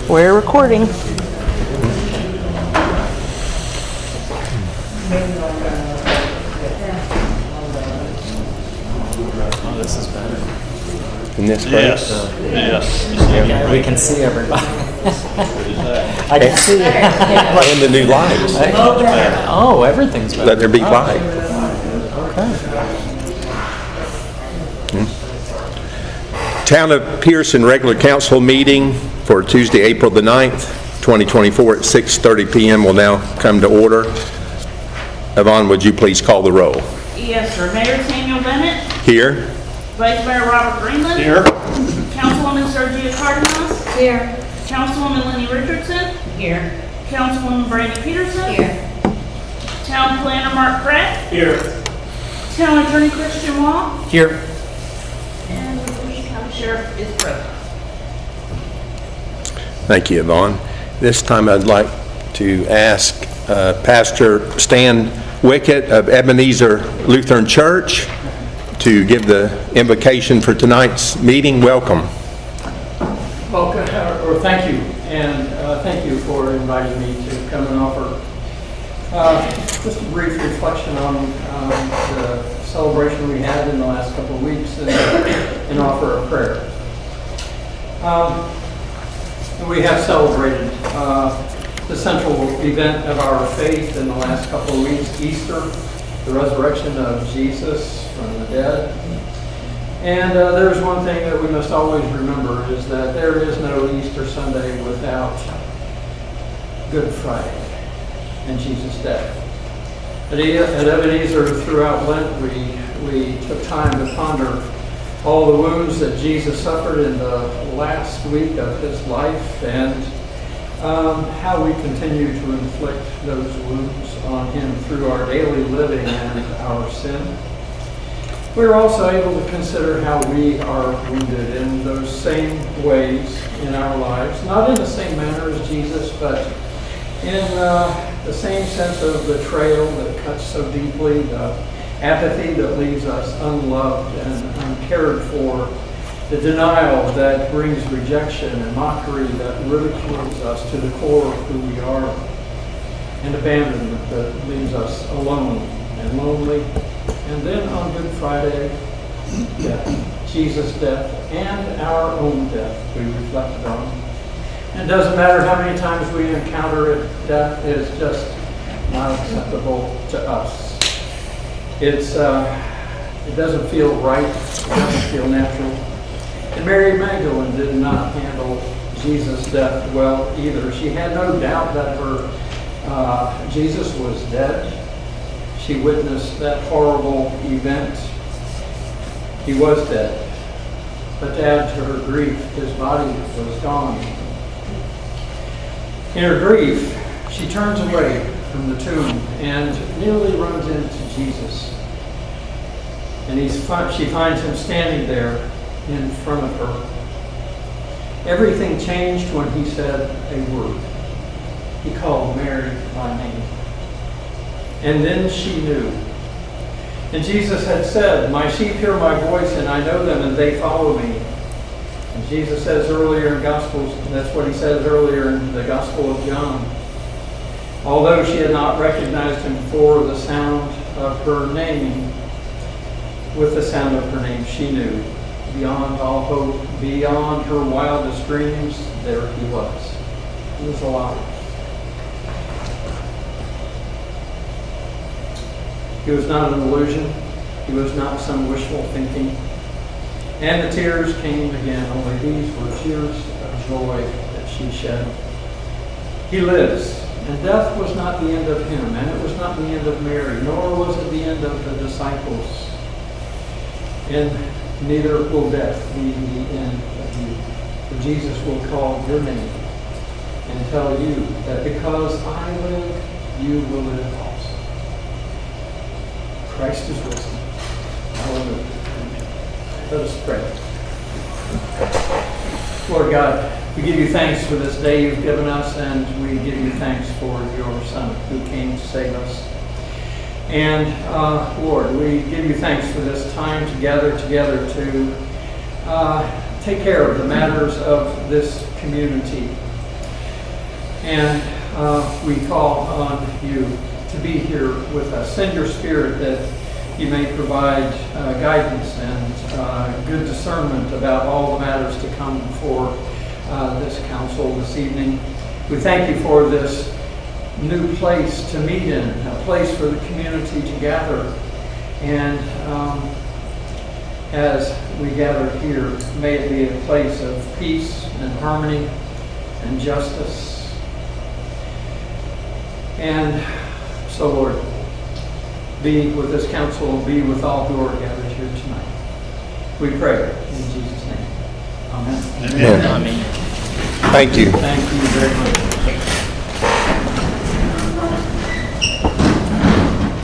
We're recording. Oh, this is better. In this Yes, place? yes. We can see everybody. I can see you. And the new lights. Oh, everything's better. Let there be light. Town of Pierson regular council meeting for Tuesday, April the 9th, 2024 at 6:30 p.m. will now come to order. Yvonne, would you please call the roll? Yes, sir. Mayor Samuel Bennett, Here? Vice Mayor Robert Greenland. Here. Councilwoman Sergio Cardenas. Here. Councilwoman Lenny Richardson. Here. Councilwoman Brandy Pierson. Here. Town Planner Mark Pratt. Here. Town Attorney Christian Wall. Here. And the Lee County Sheriff is present. Thank you, Yvonne. This time I'd like to ask Pastor Stan Wickett of Ebenezer Lutheran Church to give the invocation for tonight's meeting. Welcome. Welcome, or thank you, and thank you for inviting me to come and offer just a brief reflection on the celebration we had in the last couple of weeks and offer a prayer. We have celebrated the central event of our faith in the last couple of weeks, Easter, the resurrection of Jesus from the dead. And there's one thing that we must always remember is that there is no Easter Sunday without Good Friday and Jesus' death. At Ebenezer throughout Lent, we took time to ponder all the wounds that Jesus suffered in the last week of his life and how we continue to inflict those wounds on him through our daily living and our sin. We're also able to consider how we are wounded in those same ways in our lives, not in the same manner as Jesus, but in the same sense of betrayal that cuts so deeply, the apathy that leaves us unloved and uncared for, the denial that brings rejection and mockery that ridicules us to the core of who we are, and abandonment that leaves us alone and lonely. And then on Good Friday, death, Jesus' death, and our own death we reflected on. And it doesn't matter how many times we encounter it, death is just not acceptable to us. It doesn't feel right, it doesn't feel natural. And Mary Magdalene did not handle Jesus' death well either. She had no doubt that her Jesus was dead. She witnessed that horrible event. He was dead. But to add to her grief, his body was gone. In her grief, she turns away from the tomb and nearly runs into Jesus. And she finds him standing there in front of her. Everything changed when he said a word. He called Mary by name. And then she knew. And Jesus had said, "My sheep hear my voice, and I know them, and they follow me." And Jesus says earlier in Gospels, that's what he says earlier in the Gospel of John. Although she had not recognized him before, the sound of her name, with the sound of her name, she knew. Beyond all hope, beyond her wildest dreams, there he was. He was alive. He was not an illusion. He was not some wishful thinking. And the tears came again, only these were tears of joy that she shed. He lives, and death was not the end of him, and it was not the end of Mary, nor was it the end of the disciples. And neither will death be the end of you. For Jesus will call your name and tell you that because I live, you will live also. Christ is risen. Hallelujah. Let us pray. Lord God, we give you thanks for this day you've given us, and we give you thanks for your Son who came to save us. And Lord, we give you thanks for this time to gather together to take care of the matters of this community. And we call on you to be here with us. Send your Spirit that you may provide guidance and good discernment about all the matters to come before this council this evening. We thank you for this new place to meet in, a place for the community to gather. And as we gather here, may it be a place of peace and harmony and justice. And so, Lord, be with this council and be with all who are gathered here tonight. We pray in Jesus' name. Amen. Amen. Amen. Thank you. Thank you very much.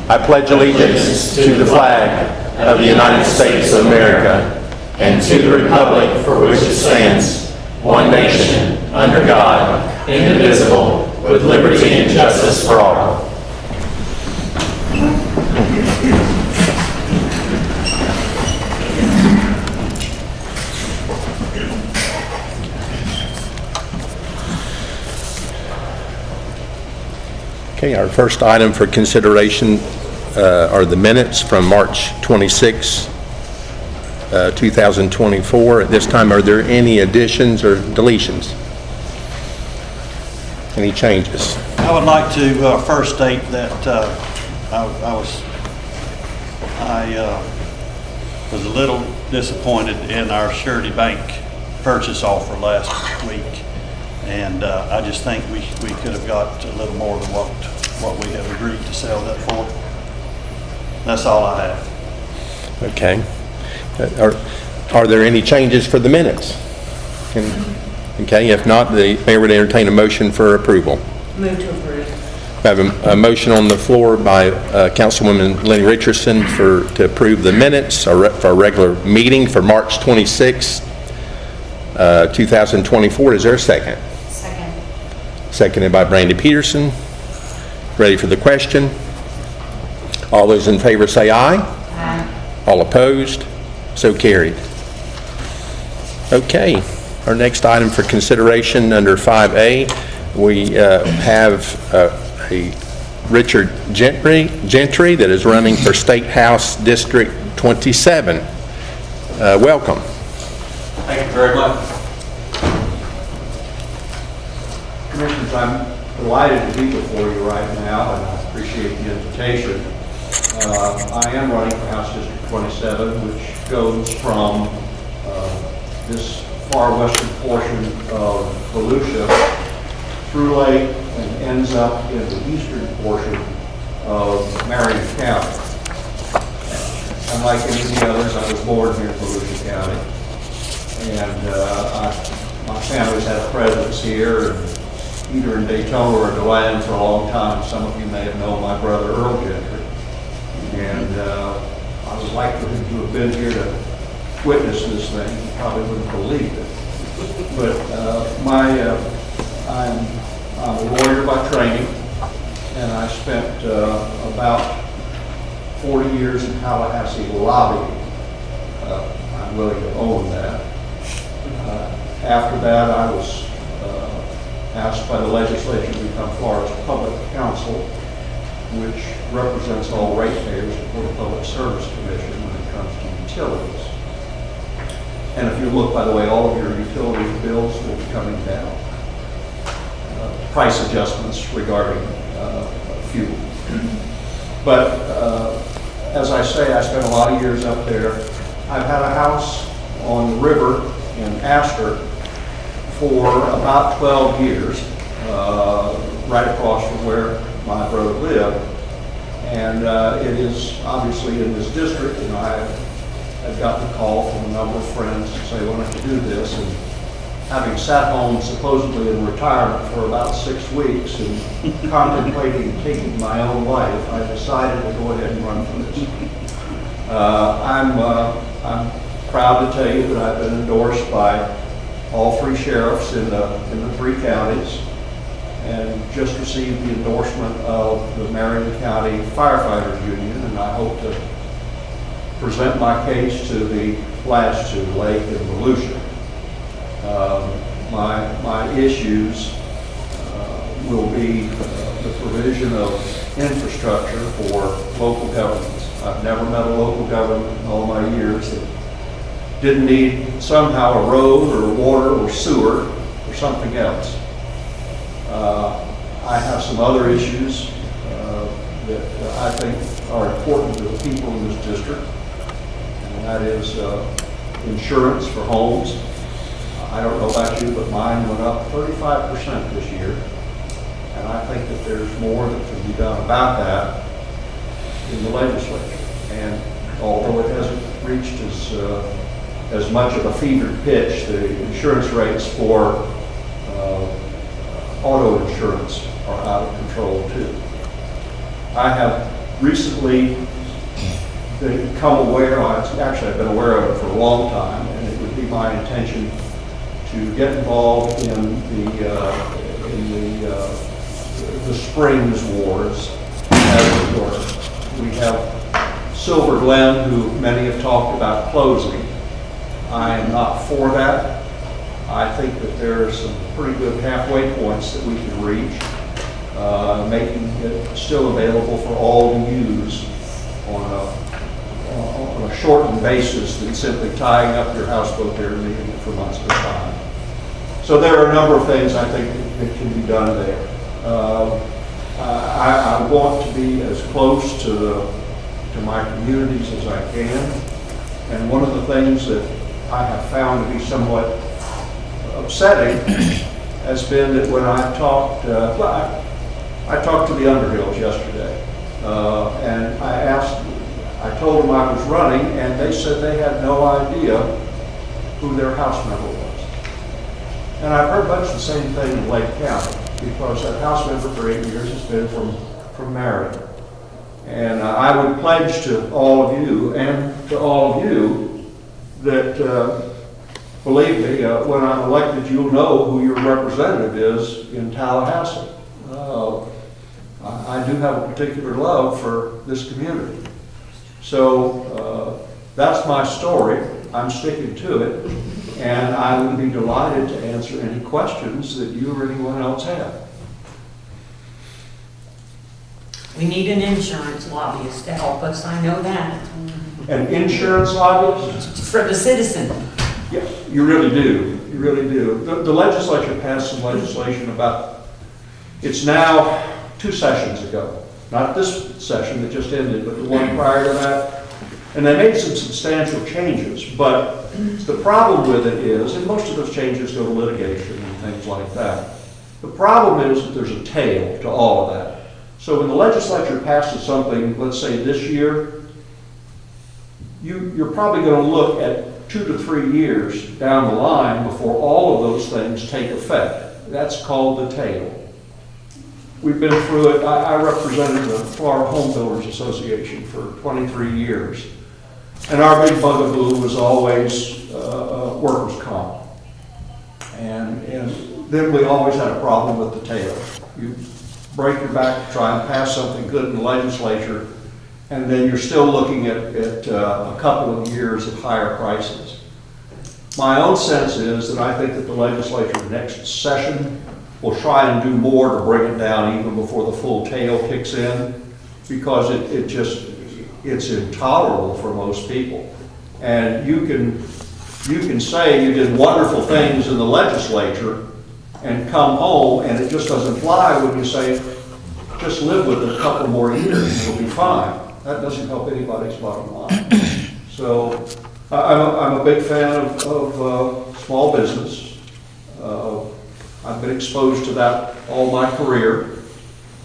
I pledge allegiance to the flag of the United States of America and to the republic for which it stands, one nation, under God, indivisible, with liberty and justice for all. Okay, our first item for consideration are the minutes from March 26, 2024. At this time, are there any additions or deletions? Any changes? I would like to first state that I was a little disappointed in our Surety Bank purchase offer last week, and I just think we could have got a little more than what we have agreed to sell that for. That's all I have. Okay. Are there any changes for the minutes? Okay, if not, the mayor would entertain a motion for approval. Move to approve. We have a motion on the floor by Councilwoman Lenny Richardson to approve the minutes for our regular meeting for March 26, 2024. Is there a second? Second. Seconded by Brandy Pierson. Ready for the question? All those in favor say aye. Aye. All opposed? So carried. Okay, our next item for consideration under 5A, we have a Richard Gentry that is running for State House District 27. Welcome. Thank you very much. Commissioners, I'm delighted to be before you right now, and I appreciate the invitation. I am running for House District 27, which goes from this far western portion of Volusia through Lake and ends up in the eastern portion of Marion County. Unlike any of the others, I was born here in Volusia County, and my family's had a presence here, and either in Daytona or DeLand for a long time. Some of you may have known my brother Earl Gentry. And I would like for him to have been here to witness this thing. He probably wouldn't believe it. But I'm a lawyer by training, and I spent about 40 years in Tallahassee lobbying. I'm willing to own that. After that, I was asked by the legislature to become Florida's public counsel, which represents all ratepayers before the Public Service Commission when it comes to utilities. And if you look, by the way, all of your utility bills will be coming down. Price adjustments regarding fuel. But as I say, I spent a lot of years up there. I've had a house on the river in Astor for about 12 years, right across from where my brother lived. And it is obviously in this district, and I've gotten a call from a number of friends to say, why don't you do this? And having sat home supposedly in retirement for about 6 weeks and contemplating taking my own life, I decided to go ahead and run for this. I'm proud to tell you that I've been endorsed by all 3 sheriffs in the 3 counties, and just received the endorsement of the Marion County Firefighters Union, and I hope to present my case to the last 2, Lake and Volusia. My issues will be the provision of infrastructure for local governments. I've never met a local government in all my years that didn't need somehow a road or water or sewer or something else. I have some other issues that I think are important to the people in this district, and that is insurance for homes. I don't know about you, but mine went up 35% this year, and I think that there's more that can be done about that in the legislature. And although it hasn't reached as much of a fevered pitch, the insurance rates for auto insurance are out of control too. I have recently become aware, actually I've been aware of it for a long time, and it would be my intention to get involved in the Springs Wars, as it were. We have Silver Glen, who many have talked about closing. I am not for that. I think that there are some pretty good halfway points that we can reach, making it still available for all to use on a shortened basis than simply tying up your houseboat there and leaving it for months at a time. So there are a number of things I think that can be done there. I want to be as close to my communities as I can, and one of the things that I have found to be somewhat upsetting has been that when I talked to the Underhills yesterday, and I told them I was running, and they said they had no idea who their house member was. And I've heard much the same thing in Lake County, because that house member for 8 years has been from Marion. And I would pledge to all of you and to all of you that, believe me, when I'm elected, you'll know who your representative is in Tallahassee. I do have a particular love for this community. So that's my story. I'm sticking to it. And I would be delighted to answer any questions that you or anyone else have. We need an insurance lobbyist to help us, I know that. An insurance lobbyist? For the citizen. Yeah, you really do. You really do. The legislature passed some legislation about, it's now 2 sessions ago. Not this session that just ended, but the one prior to that. And they made some substantial changes, but the problem with it is, and most of those changes go to litigation and things like that. The problem is that there's a tail to all of that. So when the legislature passes something, let's say this year, you're probably going to look at 2 to 3 years down the line before all of those things take effect. That's called the tail. We've been through it. I represented the Florida Home Builders Association for 23 years. And our big bugaboo was always workers' comp. And then we always had a problem with the tail. You break your back to try and pass something good in the legislature, and then you're still looking at a couple of years of higher prices. My own sense is that I think that the legislature next session will try and do more to bring it down even before the full tail kicks in, because it's intolerable for most people. And you can say you did wonderful things in the legislature and come home and it just doesn't fly when you say, just live with it a couple more years, it'll be fine. That doesn't help anybody's bottom line. So I'm a big fan of small business. I've been exposed to that all my career.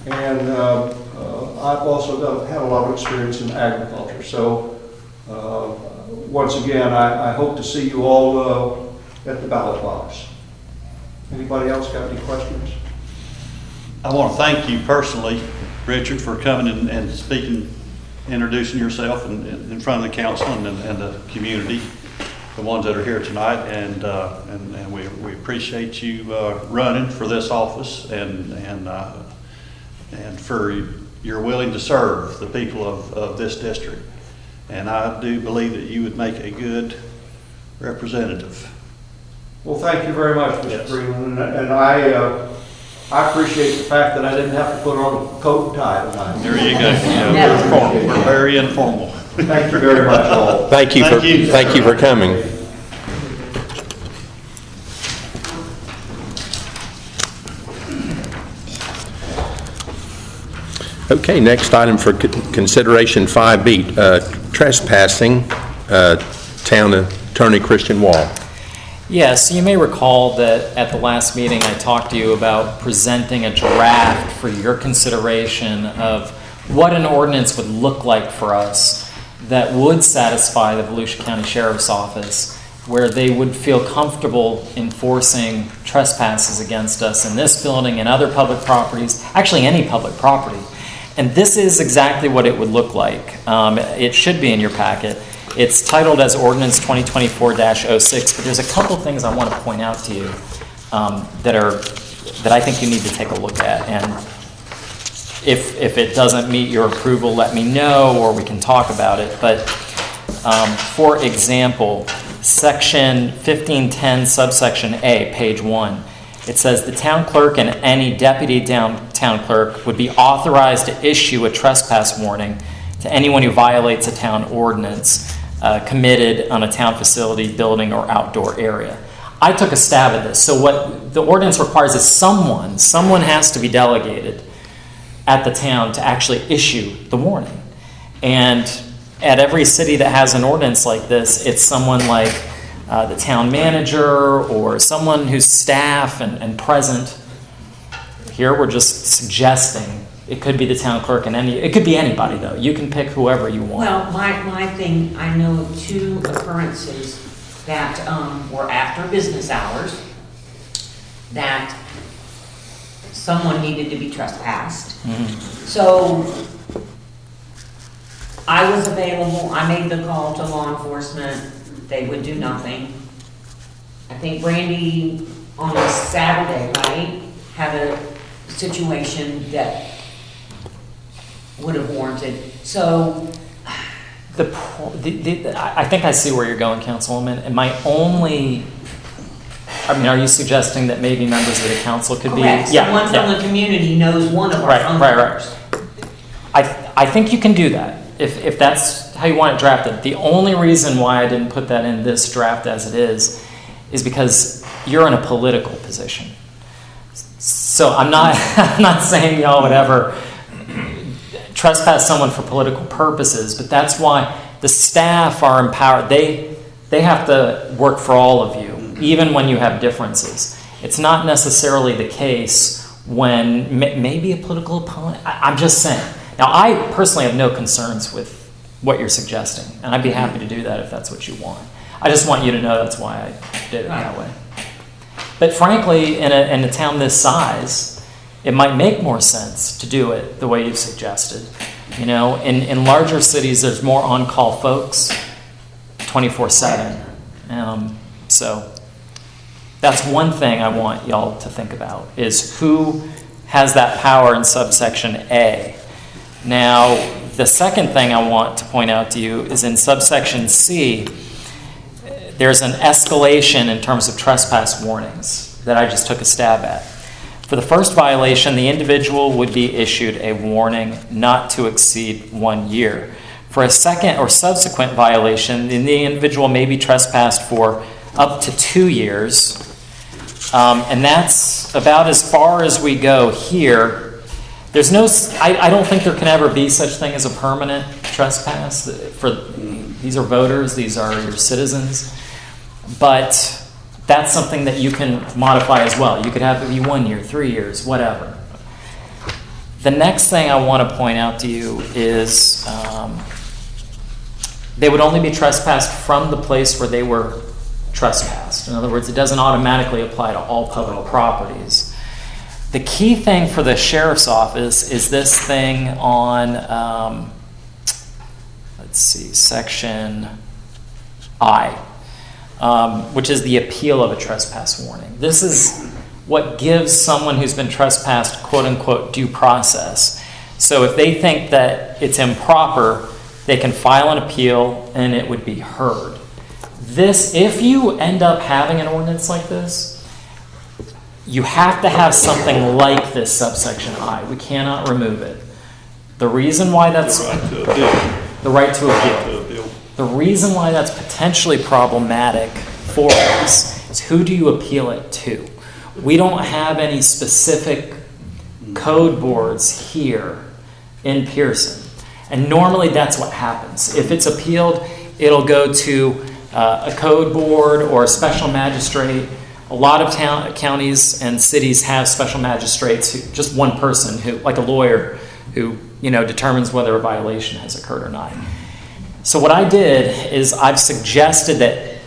And I've also had a lot of experience in agriculture. So once again, I hope to see you all at the ballot box. Anybody else got any questions? I want to thank you personally, Richard, for coming and speaking, introducing yourself in front of the council and the community, the ones that are here tonight, and we appreciate you running for this office and for you're willing to serve the people of this district. And I do believe that you would make a good representative. Well, thank you very much, Mr. Yes. Freeman. And I I appreciate the fact that I didn't have to put on a coat and tie tonight. There you go. Yeah, we're very informal. Thank you very much, all. Thank you Thank you. thank you for coming. Okay, next item for consideration 5B, trespassing, Town Attorney Christian Wall. Yeah, so you may recall that at the last meeting, I talked to you about presenting a draft for your consideration of what an ordinance would look like for us that would satisfy the Volusia County Sheriff's Office, where they would feel comfortable enforcing trespasses against us in this building and other public properties, actually any public property. And this is exactly what it would look like. It should be in your packet. It's titled as Ordinance 2024-06, but there's a couple things I want to point out to you that I think you need to take a look at. And if it doesn't meet your approval, let me know, or we can talk about it. But for example, Section 1510, subsection A, page 1, it says the town clerk and any deputy town clerk would be authorized to issue a trespass warning to anyone who violates a town ordinance committed on a town facility, building, or outdoor area. I took a stab at this. So what the ordinance requires is someone has to be delegated at the town to actually issue the warning. And at every city that has an ordinance like this, it's someone like the town manager or someone who's staff and present. Here we're just suggesting it could be the town clerk and it could be anybody though. You can pick whoever you want. Well, my thing, I know of 2 occurrences that were after business hours, that someone needed to be trespassed. Mm-hmm. So I was available, I made the call to law enforcement, they would do nothing. I think Brandy on a Saturday, right, had a situation that would have warranted. So I think I see where you're going, Councilwoman. And are you suggesting that maybe members of the council could correct. be? Yeah, Someone from the community knows one of our phone numbers. I think you can do that if that's how you want it drafted. The only reason why I didn't put that in this draft as it is because you're in a political position. So I'm not saying y'all would ever trespass someone for political purposes, but that's why the staff are empowered. They have to work for all of you, even when you have differences. It's not necessarily the case when maybe a political opponent. I'm just saying. Now, I personally have no concerns with what you're suggesting, and I'd be happy to do that if that's what you want. I just want you to know that's why I did it that way. But frankly, in a town this size, it might make more sense to do it the way you've suggested. You know, in larger cities, there's more on-call folks 24/7. So that's one thing I want y'all to think about, is who has that power in subsection A. Now, the second thing I want to point out to you is in subsection C, there's an escalation in terms of trespass warnings that I just took a stab at. For the first violation, the individual would be issued a warning not to exceed 1 year. For a second or subsequent violation, the individual may be trespassed for up to 2 years. And that's about as far as we go here. There's no, I don't think there can ever be such thing as a permanent trespass. These are voters, these are your citizens. But that's something that you can modify as well. You could have it be 1 year, 3 years, whatever. The next thing I want to point out to you is they would only be trespassed from the place where they were trespassed. In other words, it doesn't automatically apply to all public properties. The key thing for the sheriff's office is this thing on, section I, which is the appeal of a trespass warning. This is what gives someone who's been trespassed, quote unquote, due process. So if they think that it's improper, they can file an appeal and it would be heard. This, if you end up having an ordinance like this, you have to have something like this subsection I. We cannot remove it. The reason why that's The right to appeal. the right to appeal. To appeal. The reason why that's potentially problematic for us is who do you appeal it to? We don't have any specific code boards here in Pierson. And normally that's what happens. If it's appealed, it'll go to a code board or a special magistrate. A lot of counties and cities have special magistrates, just one person, who, like a lawyer, who determines whether a violation has occurred or not. So what I did is I've suggested that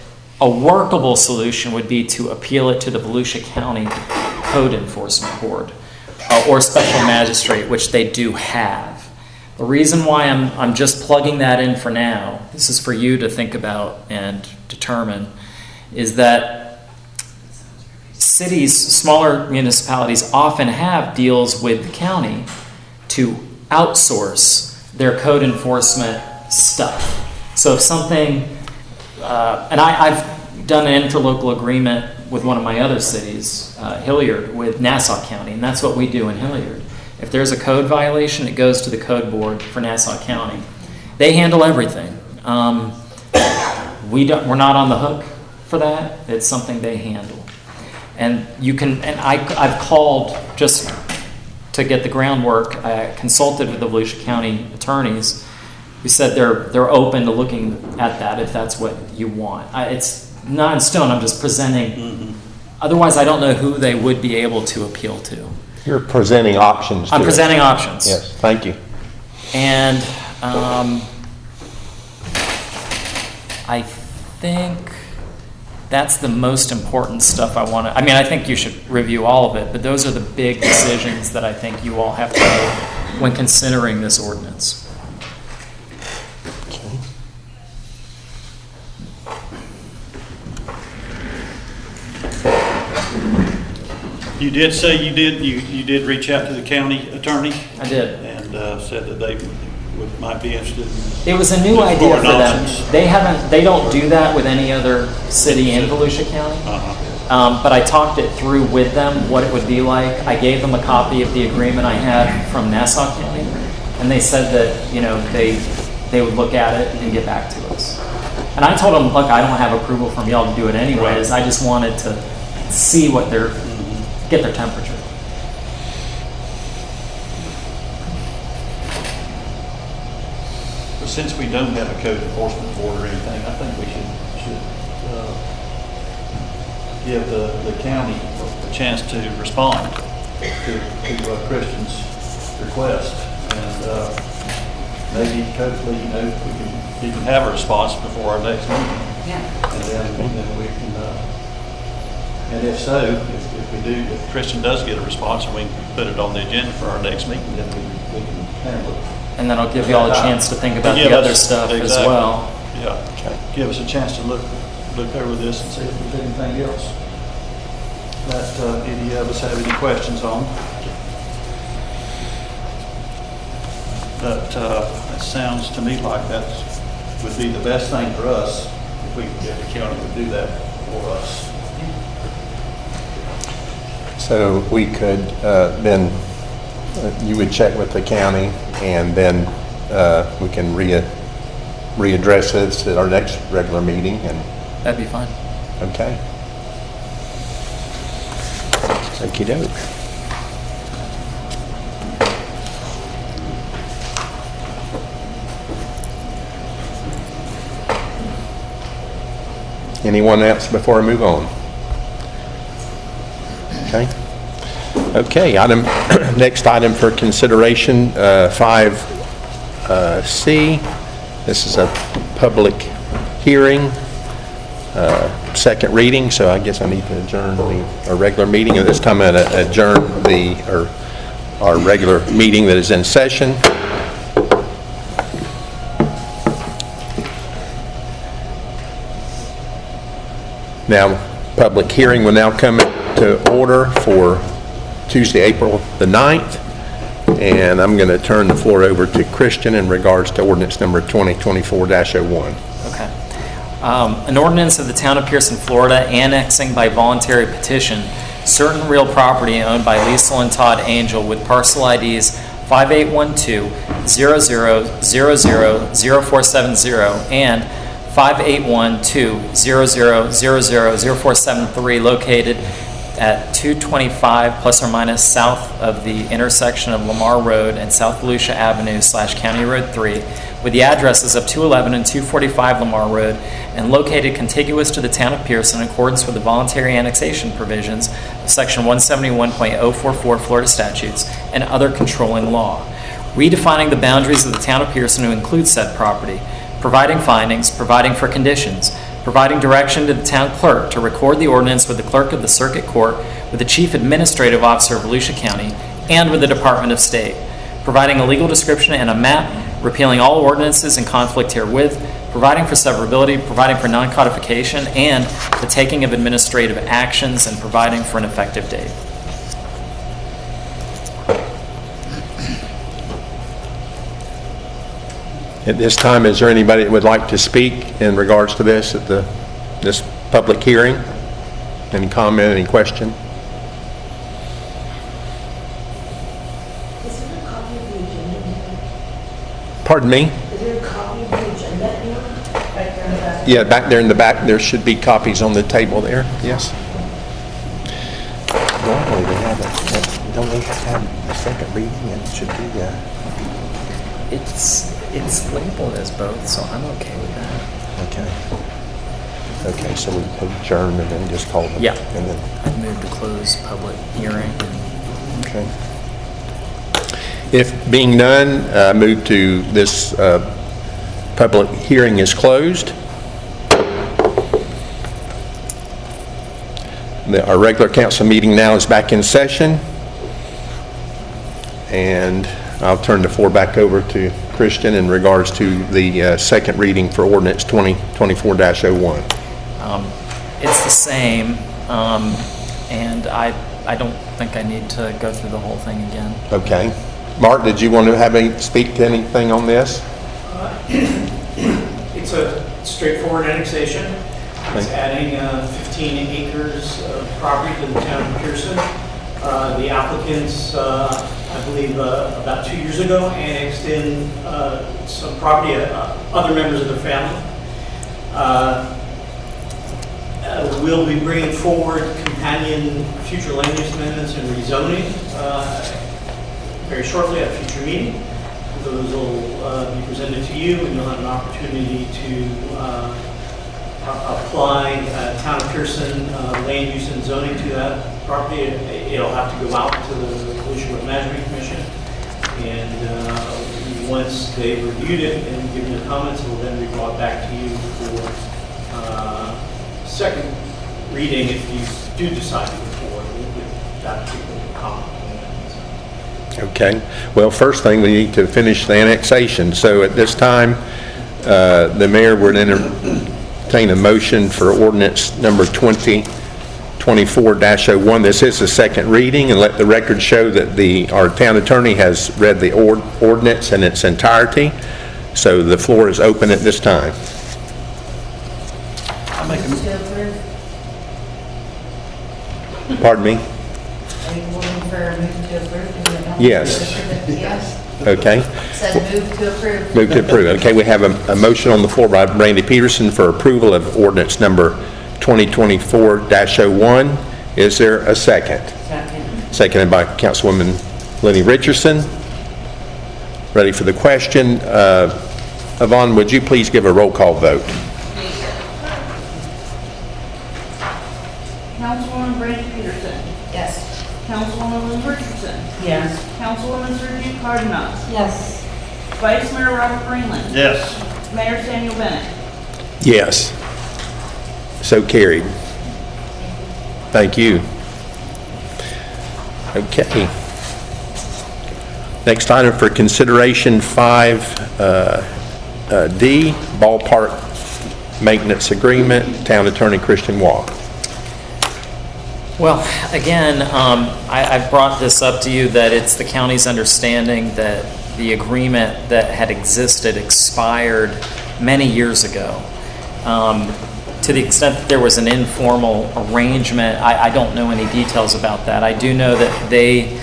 a workable solution would be to appeal it to the Volusia County Code Enforcement Board or special magistrate, which they do have. The reason why I'm just plugging that in for now, this is for you to think about and determine, is that cities, smaller municipalities often have deals with the county to outsource their code enforcement stuff. So if something, and I've done an interlocal agreement with one of my other cities, Hilliard, with Nassau County, and that's what we do in Hilliard. If there's a code violation, it goes to the code board for Nassau County. They handle everything. We're not on the hook for that. It's something they handle. And you can, and I've called just to get the groundwork. I consulted with the Volusia County attorneys who said they're open to looking at that if that's what you want. It's not in stone. I'm just presenting. Mm-hmm. Otherwise, I don't know who they would be able to appeal to. You're presenting options. I'm presenting options. Yes, thank you. And I think that's the most important stuff I want to. I mean, I think you should review all of it, but those are the big decisions that I think you all have to make when considering this ordinance. You did say you did reach out to the county attorney I did. and said that they might be interested in. It was a new idea for exploring them. options. They don't do that with any other city in Volusia County. But I talked it through with them, what it would be like. I gave them a copy of the agreement I had from Nassau County, and they said that they would look at it and get back to us. And I told them, look, I don't have approval from y'all to do it anyways. Right. I just wanted to see what get their temperature. But since we don't have a code enforcement board or anything, I think we should give the county a chance to respond to Christian's request. And maybe hopefully, we can have a response before our next meeting. Yeah. And then we can, and if so, if Christian does get a response and we can put it on the agenda for our next meeting, then we can handle it. And then I'll give you all a chance to think about Give the other us- stuff as exactly. well. Yeah, give us a chance to look over this and see if there's anything else that any of us have any questions on. But that sounds to me like that would be the best thing for us if the county would do that for us. So we could then, you would check with the county, and then we can readdress this at our next regular meeting. And That'd be fine. okay. Okey-doke. Anyone else before I move on? Okay. Okay, next item for consideration, 5C. This is a public hearing, second reading, so I guess I need to adjourn our regular meeting. At this time, I'm going to adjourn our regular meeting that is in session. Now, public hearing will now come to order for Tuesday, April the 9th, and I'm going to turn the floor over to Christian in regards to ordinance number 2024-01. Okay. An ordinance of the Town of Pierson, Florida, annexing by voluntary petition certain real property owned by Liesl and Todd Angel with parcel IDs 5812-00000470 and 5812-00000473 located at 225 plus or minus south of the intersection of Lamar Road and South Volusia Avenue / County Road 3 with the addresses of 211 and 245 Lamar Road and located contiguous to the town of Pierson in accordance with the voluntary annexation provisions of section 171.044 Florida statutes and other controlling law, redefining the boundaries of the town of Pierson to include said property, providing findings, providing for conditions, providing direction to the town clerk to record the ordinance with the clerk of the circuit court, with the chief administrative officer of Volusia County, and with the Department of State, providing a legal description and a map, repealing all ordinances in conflict herewith, providing for severability, providing for non-codification, and the taking of administrative actions, and providing for an effective date. At this time, is there anybody that would like to speak in regards to this at this public hearing? Any comment, any question? Is there a copy of the agenda? Pardon me? Is there a copy of the agenda here? Back there in the back? Yeah, back there in the back, there should be copies on the table there, yes. Normally they have it, don't they have to have a second reading and it should be, It's labeled as both, so I'm okay with that. okay. Okay, so we adjourn and then just call them? Yeah. And then, I'd move to close public hearing. okay. If being none, move to this public hearing is closed. Our regular council meeting now is back in session. And I'll turn the floor back over to Christian in regards to the second reading for ordinance 2024-01. It's the same, and I don't think I need to go through the whole thing again. Okay. Mark, did you want to speak to anything on this? It's a straightforward annexation. It's adding 15 acres of property to the town of Pierson. The applicants, I believe, about 2 years ago, annexed in some property, other members of their family. We'll be bringing forward companion future land use amendments and rezoning very shortly at a future meeting. Those will be presented to you, and you'll have an opportunity to apply town of Pierson land use and zoning to that property. It'll have to go out to the Volusia Water Management Commission, and once they've reviewed it and given their comments, it will then be brought back to you for second reading if you do decide to move forward with that particular comment. Okay. Well, first thing, we need to finish the annexation. So at this time, the mayor would entertain a motion for ordinance number 2024-01. This is the second reading, and let the record show that our town attorney has read the ordinance in its entirety. So the floor is open at this time. I make a Pardon me? Are you looking for a move to approve? Yes. Yes. Okay. Said move to approve. Move to approve. Okay, we have a motion on the floor by Randy Pierson for approval of ordinance number 2024-01. Is there a second? Second. Seconded by Councilwoman Lenny Richardson. Ready for the question. Yvonne, would you please give a roll call vote? Councilwoman Brandy Peterson. Yes. Councilwoman Richardson. Yes. Councilwoman Sergio Cardenas. Yes. Vice Mayor Robert Greenland. yes. Mayor Samuel Bennett. Yes. So carried. Thank you. Okay. Next item for consideration, 5D, ballpark maintenance agreement, Town Attorney Christian Waugh. Well, again, I've brought this up to you that it's the county's understanding that the agreement that had existed expired many years ago. to the extent that there was an informal arrangement, I don't know any details about that. I do know that they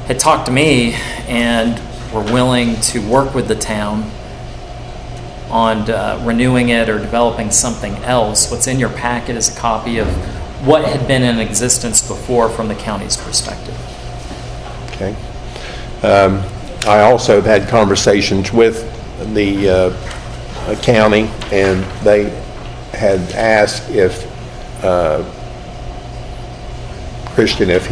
had talked to me and were willing to work with the town on renewing it or developing something else. What's in your packet is a copy of what had been in existence before from the county's perspective. Okay. I also have had conversations with the county, and they had asked if Christian, if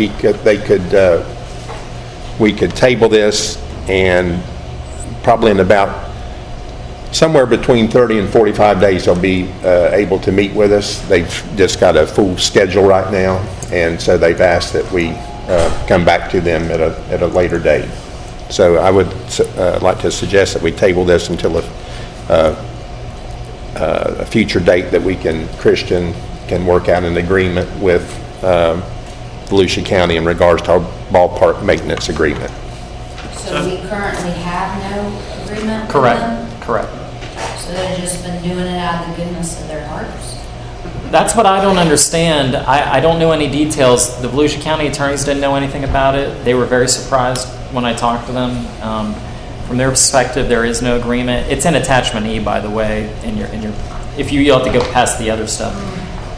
we could table this, and probably in about somewhere between 30 and 45 days they'll be able to meet with us. They've just got a full schedule right now, and so they've asked that we come back to them at a later date. So I would like to suggest that we table this until a future date that Christian can work out an agreement with Volusia County in regards to our ballpark maintenance agreement. So we currently have no agreement with Correct. them? Correct. So they've just been doing it out of the goodness of their hearts? That's what I don't understand. I don't know any details. The Volusia County attorneys didn't know anything about it. They were very surprised when I talked to them. From their perspective, there is no agreement. It's in attachment E, by the way, if you'll have to go past the other stuff.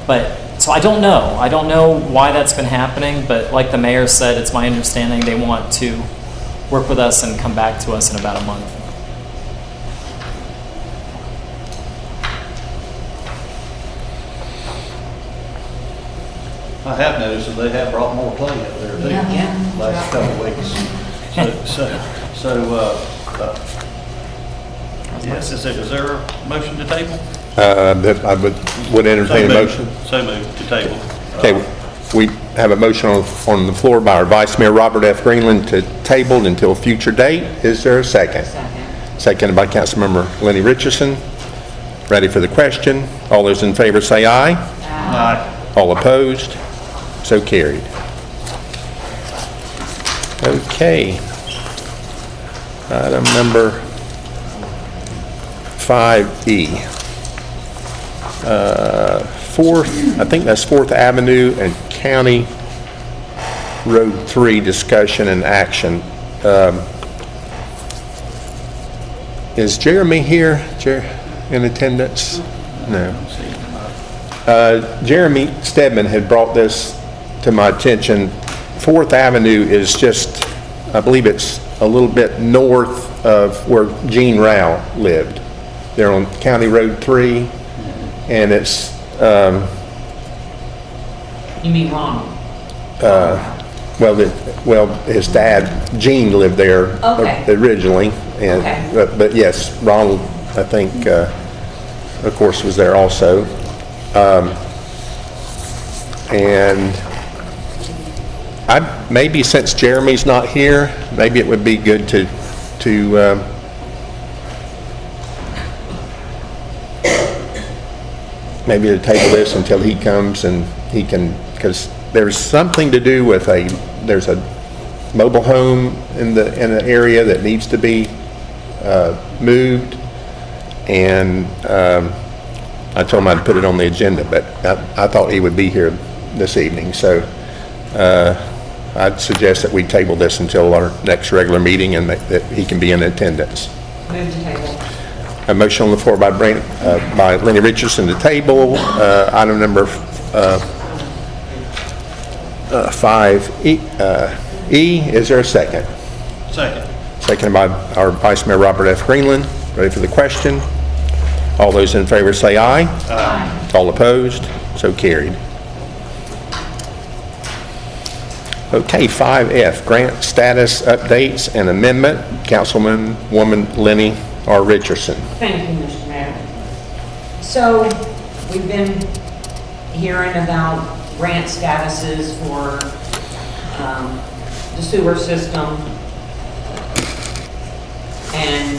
But, so I don't know. I don't know why that's been happening, but like the mayor said, it's my understanding they want to work with us and come back to us in about a month. I have noticed that they have brought more clay up there too. Yeah. Last couple of weeks. Yes, is there a motion to table? That I would entertain a motion. So moved to table. Okay, we have a motion on the floor by our Vice Mayor Robert F. Greenland to table until a future date. Is there a second? Second. Seconded by Councilmember Lenny Richardson. Ready for the question? All those in favor say aye. Aye. All opposed? So carried. Okay. Item number 5E. I think that's 4th Avenue and County Road 3 discussion and action. Is Jeremy here? In attendance? No. Jeremy Stedman had brought this to my attention. 4th Avenue is just, I believe it's a little bit north of where Gene Rao lived. They're on County Road 3, and it's... You mean Ronald? Well, his dad, Gene, lived there Okay. originally, and Okay. but yes, Ronald, I think, of course, was there also. And maybe since Jeremy's not here, maybe it would be good to maybe to table this until he comes and he can, because there's something to do with there's a mobile home in the area that needs to be moved, and I told him I'd put it on the agenda, but I thought he would be here this evening, so I'd suggest that we table this until our next regular meeting and that he can be in attendance. Move to table. A motion on the floor by Lenny Richardson to table item number 5E. Is there a second? Second. Seconded by our Vice Mayor Robert F. Greenland. Ready for the question? All those in favor say aye. Aye. All opposed? So carried. Okay, 5F, grant status updates and amendment. Councilwoman Lenny R. Richardson. Thank you, Mr. Mayor. So, we've been hearing about grant statuses for the sewer system, and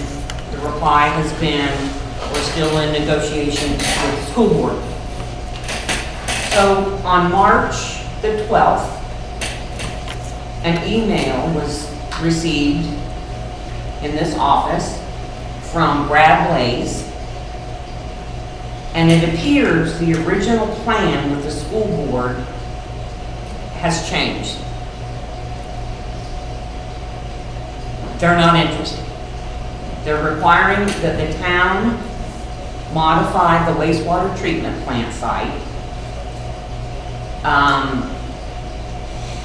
the reply has been, we're still in negotiations with the school board. So, on March the 12th, an email was received in this office from Brad Blaze And it appears the original plan with the school board has changed. They're not interested. They're requiring that the town modify the wastewater treatment plant site.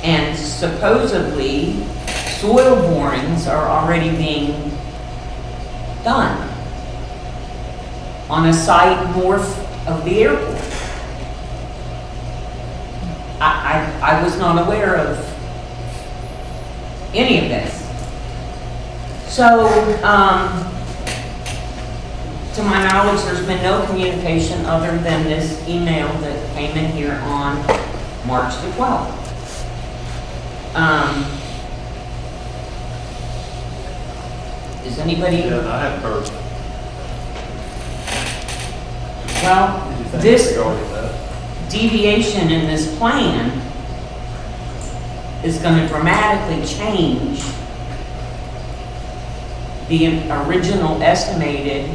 And supposedly, soil borings are already being done on a site north of the airport. I was not aware of any of this. So, to my knowledge, there's been no communication other than this email that came in here on March the 12th. Is anybody? Yeah, I haven't heard. Well, Anything this regarding that? deviation in this plan is going to dramatically change the original estimated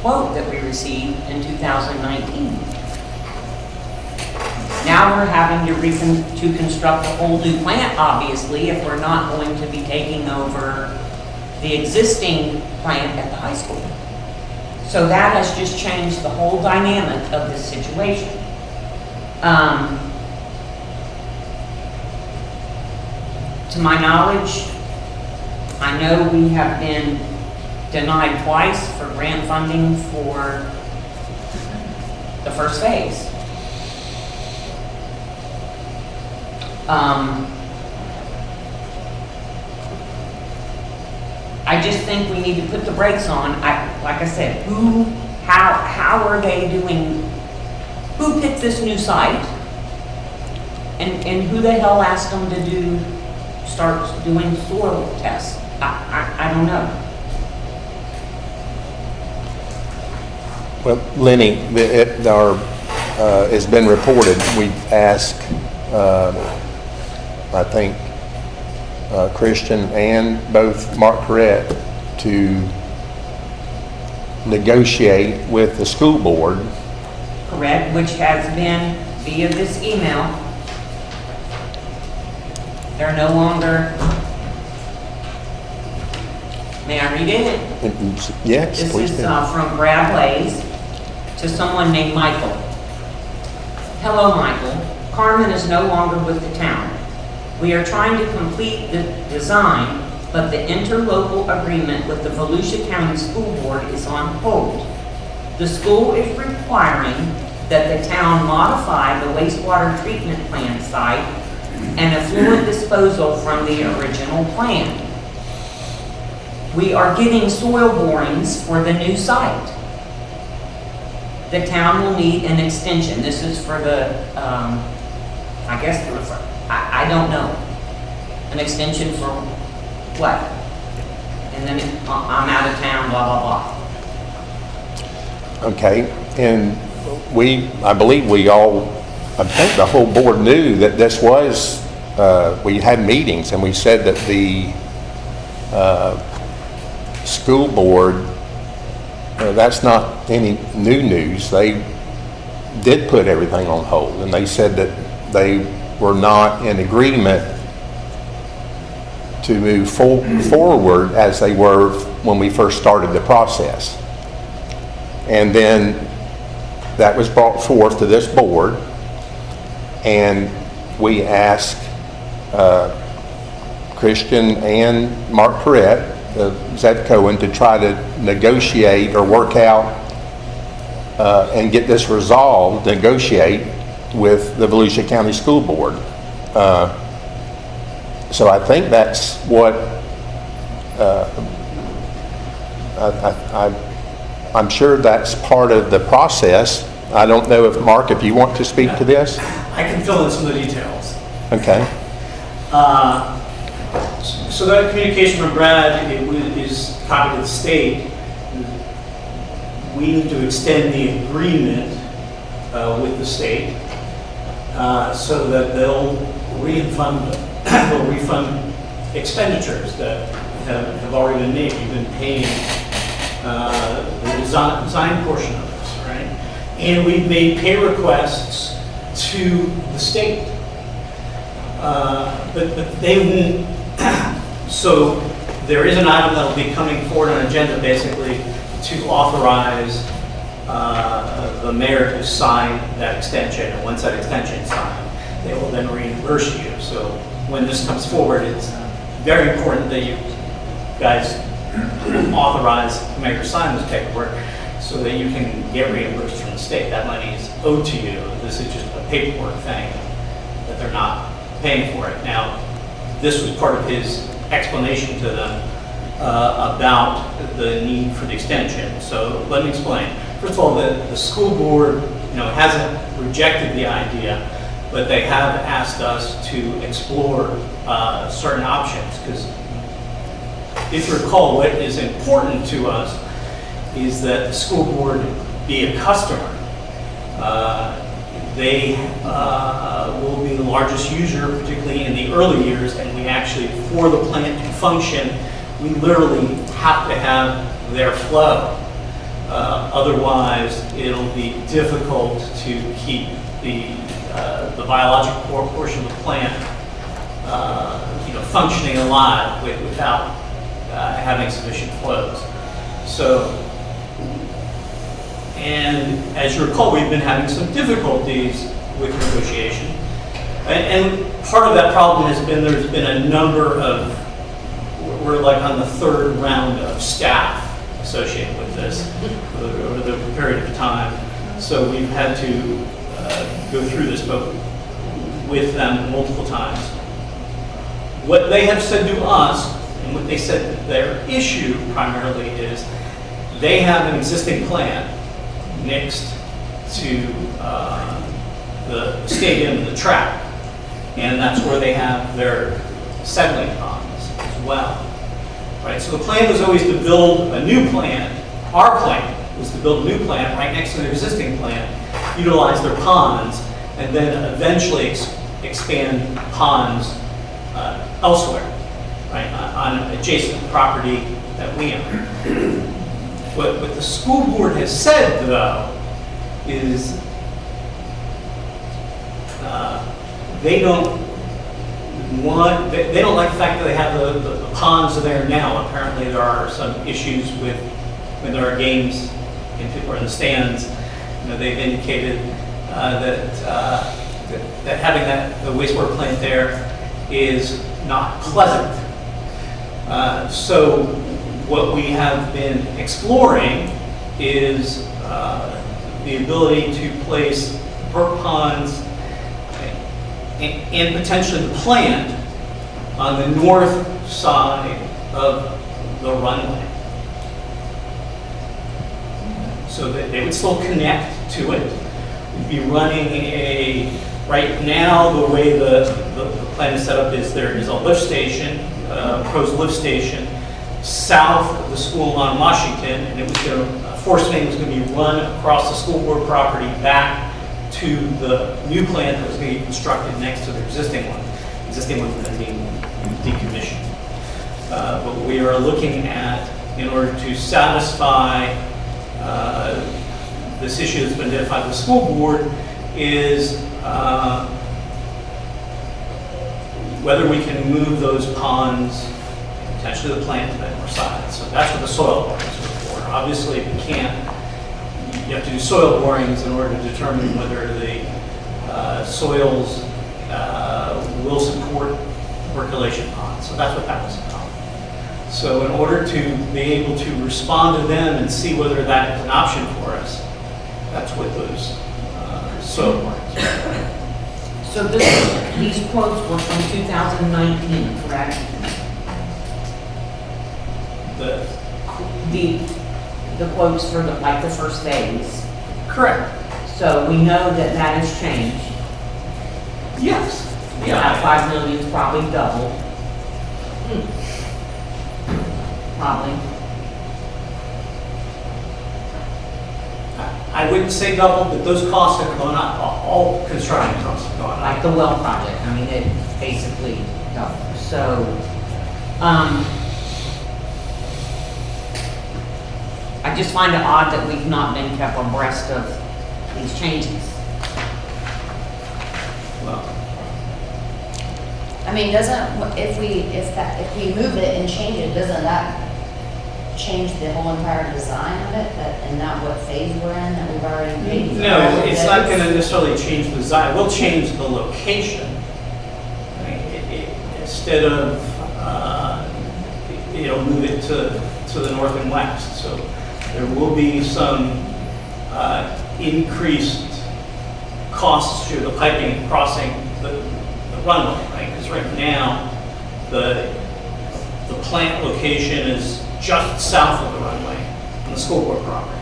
quote that we received in 2019. Now we're having to construct a whole new plant, obviously, if we're not going to be taking over the existing plant at the high school. So that has just changed the whole dynamic of this situation. To my knowledge, I know we have been denied twice for grant funding for the first phase. I just think we need to put the brakes on. Like I said, how are they doing, who picked this new site? And who the hell asked them to start doing soil tests? I don't know. Well, Lenny, it's been reported, we've asked, I think, Christian and both Mark Corrett to negotiate with the school board. Correct, which has been via this email. They're no longer, may I read it? Yes, This please is do. from Brad Blaze to someone named Michael. Hello, Michael. Carmen is no longer with the town. We are trying to complete the design, but the interlocal agreement with the Volusia County School Board is on hold. The school is requiring that the town modify the wastewater treatment plant site and effluent disposal from the original plan. We are getting soil borings for the new site. The town will need an extension. This is for the, I guess, I don't know. An extension for what? And then I'm out of town, blah, blah, blah. Okay, and I believe I think the whole board knew that this was, we had meetings and we said that the school board, that's not any new news. They did put everything on hold and they said that they were not in agreement to move forward as they were when we first started the process. And then that was brought forth to this board and we asked Christian and Mark Corrett, Zed Cohen, to try to negotiate or work out and get this resolved, negotiate with the Volusia County School Board. So I think that's what I'm sure that's part of the process. I don't know if, Mark, if you want to speak to this? I can fill in some of the details. Okay. So that communication from Brad is copied to the state. We need to extend the agreement with the state so that they'll refund expenditures that have already been made. You've been paying the design portion of this, right? And we've made pay requests to the state. But they won't, so there is an item that will be coming forward on agenda basically to authorize the mayor to sign that extension, and once that extension is signed, they will then reimburse you. So when this comes forward, it's very important that you guys authorize the mayor to sign this paperwork so that you can get reimbursed from the state. That money is owed to you. This is just a paperwork thing that they're not paying for it. Now, this was part of his explanation to them about the need for the extension. So let me explain. First of all, the school board, hasn't rejected the idea, but they have asked us to explore certain options. Because if you recall, what is important to us is that the school board be a customer. They will be the largest user, particularly in the early years, and we actually, for the plant to function, we literally have to have their flow. Otherwise, it'll be difficult to keep the biological portion of the plant, functioning alive without having sufficient flows. So, and as you recall, we've been having some difficulties with negotiation. And part of that problem has been there's been a number of, we're like on the third round of staff associated with this over the period of time. So we've had to go through this boat with them multiple times. What they have said to us, and what they said that their issue primarily is, they have an existing plant next to the stadium and the track, and that's where they have their settling ponds as well. Right, so the plan was always to build a new plant. Our plan was to build a new plant right next to their existing plant, utilize their ponds, and then eventually expand ponds elsewhere, right, on an adjacent property that we own. What the school board has said, though, is they don't like the fact that they have the ponds there now. Apparently, there are some issues with when there are games and people are in the stands. They've indicated that having the wastewater plant there is not pleasant. So what we have been exploring is the ability to place perk ponds and potentially the plant on the north side of the runway. So that they would still connect to it. We'd be running right now the way the plan is set up is there is a lift station, proposed lift station, south of the school on Washington, and it was going to, force main was going to be run across the school board property back to the new plant that was going to be constructed next to the existing one. The existing one was being decommissioned. What we are looking at in order to satisfy this issue that's been identified with the school board is whether we can move those ponds, potentially the plant to that north side. So that's what the soil borings are for. Obviously, we can't, you have to do soil borings in order to determine whether the soils will support percolation ponds. So that's what that was about. So in order to be able to respond to them and see whether that is an option for us, that's what those soil borings are. So these quotes were from 2019, correct? The quotes for the first phase. Correct. So we know that has changed. Yes. That 5 million is probably double. Probably. I wouldn't say double, but those costs have gone up. All construction costs have gone up. Like the well project, I mean, it basically doubled. So, I just find it odd that we've not been kept abreast of these changes. I mean, if we move it and change it, doesn't that change the whole entire design of it, and not what phase we're in, that we've already paid for? No, it's not going to necessarily change the design. We'll change the location. I mean, instead of, move it to the north and west. So there will be some increased costs to the piping crossing the runway, right? Because right now, the plant location is just south of the runway on the school board property.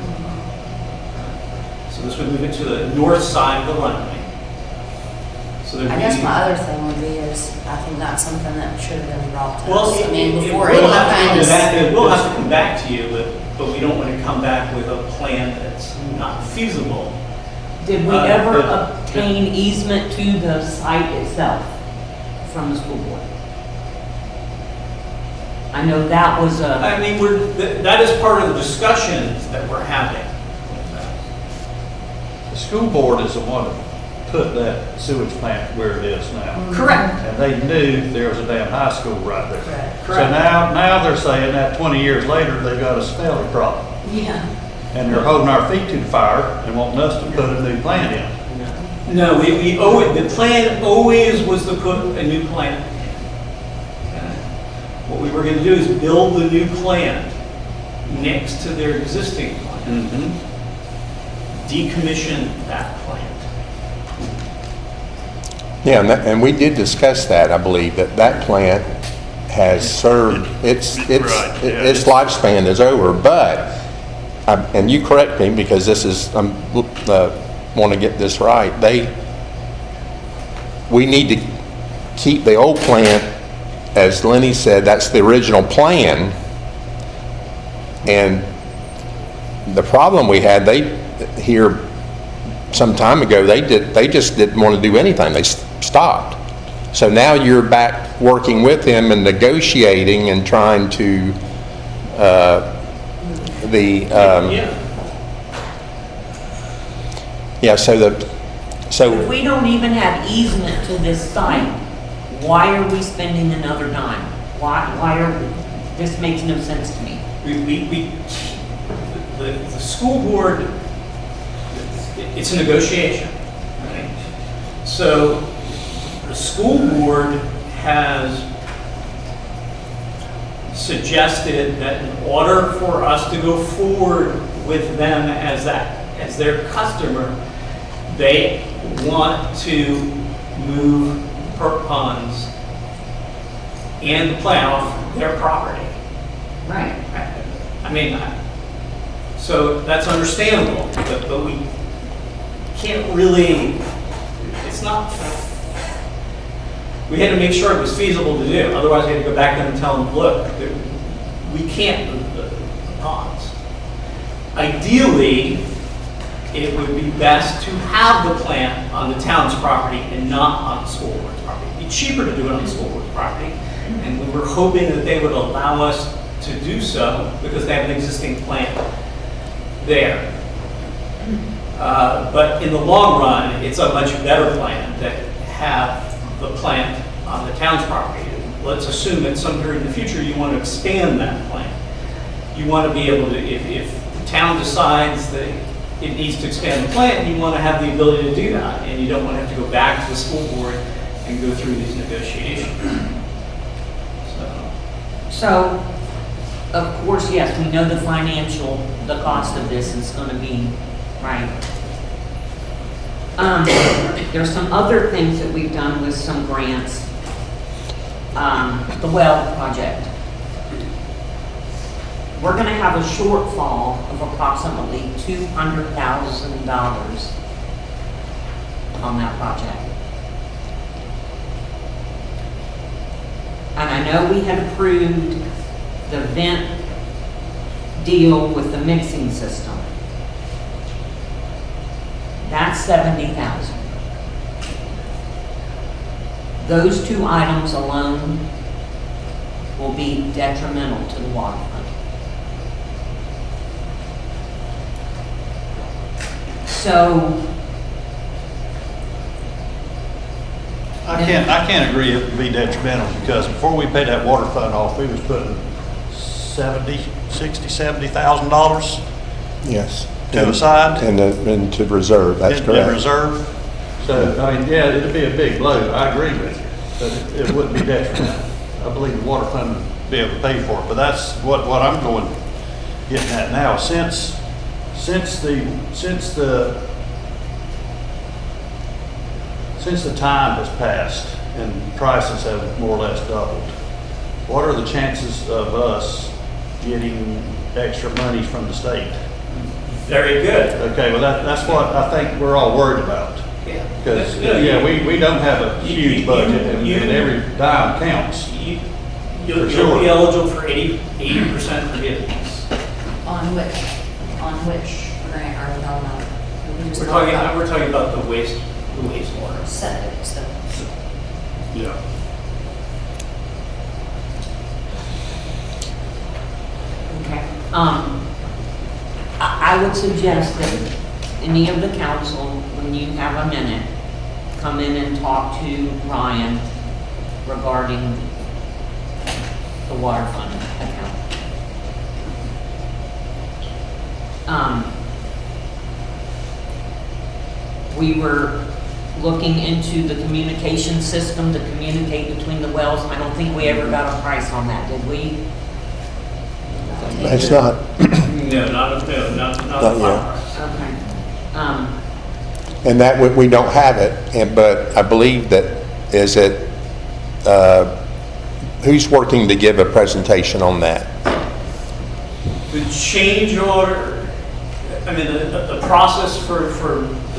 So this would move it to the north side of the runway. So I guess my other thing would be is, I think that's something that should have been brought to well, us. I mean, it before will any have to kind come of. back. It will have to come back to you, but we don't want to come back with a plan that's not feasible. Did we ever obtain easement to the site itself from the school board? I know that was a, I mean, that is part of the discussions that we're having. The school board is the one that put that sewage plant where it is now. Correct. And they knew there was a damn high school right there. Correct. So now they're saying that 20 years later, they've got a smelly problem. Yeah. And they're holding our feet to the fire and wanting us to put a new plant in. No, we always, the plan always was to put a new plant. What we were going to do is build the new plant next to their existing plant. Decommission that plant. Yeah, and we did discuss that, I believe, that plant has served, its lifespan is over, but, and you correct me because this is, I want to get this right, we need to keep the old plant, as Lenny said, that's the original plan, and the problem we had, here some time ago, they just didn't want to do anything. They stopped. So now you're back working with them and negotiating and trying to so if we don't even have easement to this site, why are we spending another dime? This makes no sense to me. The school board, it's a negotiation, right? So the school board has suggested that in order for us to go forward with them as their customer, they want to move perk ponds and the plant off their property. Right. I mean, so that's understandable, but we can't really, it's not, we had to make sure it was feasible to do. Otherwise, we had to go back and tell them, look, we can't move the ponds. Ideally, it would be best to have the plant on the town's property and not on the school board's property. It'd be cheaper to do it on the school board's property, and we were hoping that they would allow us to do so because they have an existing plant there. But in the long run, it's a much better plan to have the plant on the town's property. Let's assume at some period in the future you want to expand that plant. You want to be able to, if the town decides that it needs to expand the plant, you want to have the ability to do that, and you don't want to have to go back to the school board and go through these negotiations. So, of course, yes, we know the cost of this is going to be, right. There's some other things that we've done with some grants. The well project. We're going to have a shortfall of approximately $200,000 on that project. And I know we had approved the vent deal with the mixing system. That's $70,000. Those two items alone will be detrimental to the waterfront. So, I can't agree it would be detrimental, because before we paid that water fund off, we was putting $70,000 Yes. to the side. And to reserve, that's in correct. reserve. So, I mean, yeah, it'd be a big blow, I agree with you, but it wouldn't be detrimental. I believe the water fund would be able to pay for it, but that's what I'm getting at now. Since the time has passed and prices have more or less doubled, what are the chances of us getting extra money from the state? Very good. Okay, well, that's what I think we're all worried about. Yeah. Because, yeah, we don't have a huge budget, and every dime counts. You'll sure. be eligible for 80% forgiveness. On which grant are we talking about? We just We're talked about talking about the wastewater. septic stuff. Yeah. okay. I would suggest that any of the council, when you have a minute, come in and talk to Ryan regarding the water fund account. We were looking into the communication system to communicate between the wells. I don't think we ever got a price on that, did we? It's not, No, not the Not final yet. price. Okay. and that, we don't have it, but I believe that, who's working to give a presentation on that? The change order, I mean, the process for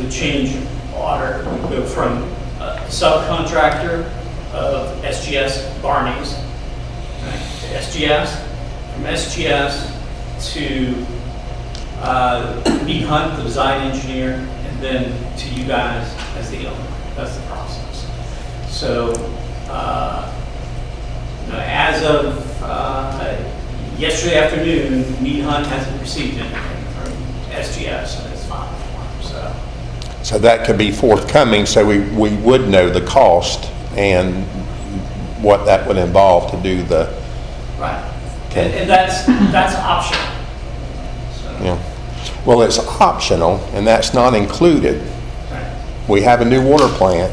the change order would go from subcontractor of SGS Barney's, right, to SGS, from SGS to Meat Hunt, the design engineer, and then to you guys as the owner. That's the process. So, as of yesterday afternoon, Meat Hunt hasn't received anything from SGS, and it's final form, so. So that could be forthcoming, so we would know the cost and what that would involve to do the, Right. Okay. And that's optional. So, well, it's optional, and that's not included. right. We have a new water plant,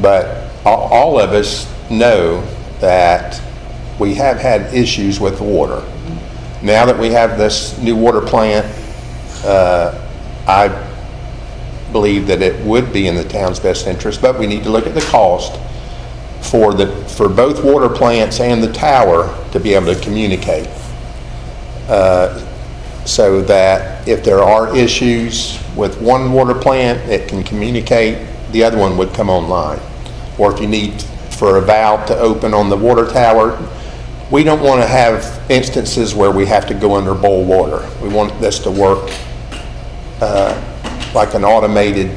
but all of us know that we have had issues with the water. Now that we have this new water plant, I believe that it would be in the town's best interest, but we need to look at the cost for both water plants and the tower to be able to communicate. So that if there are issues with one water plant, it can communicate, the other one would come online. Or if you need for a valve to open on the water tower, we don't want to have instances where we have to go under boil water. We want this to work like an automated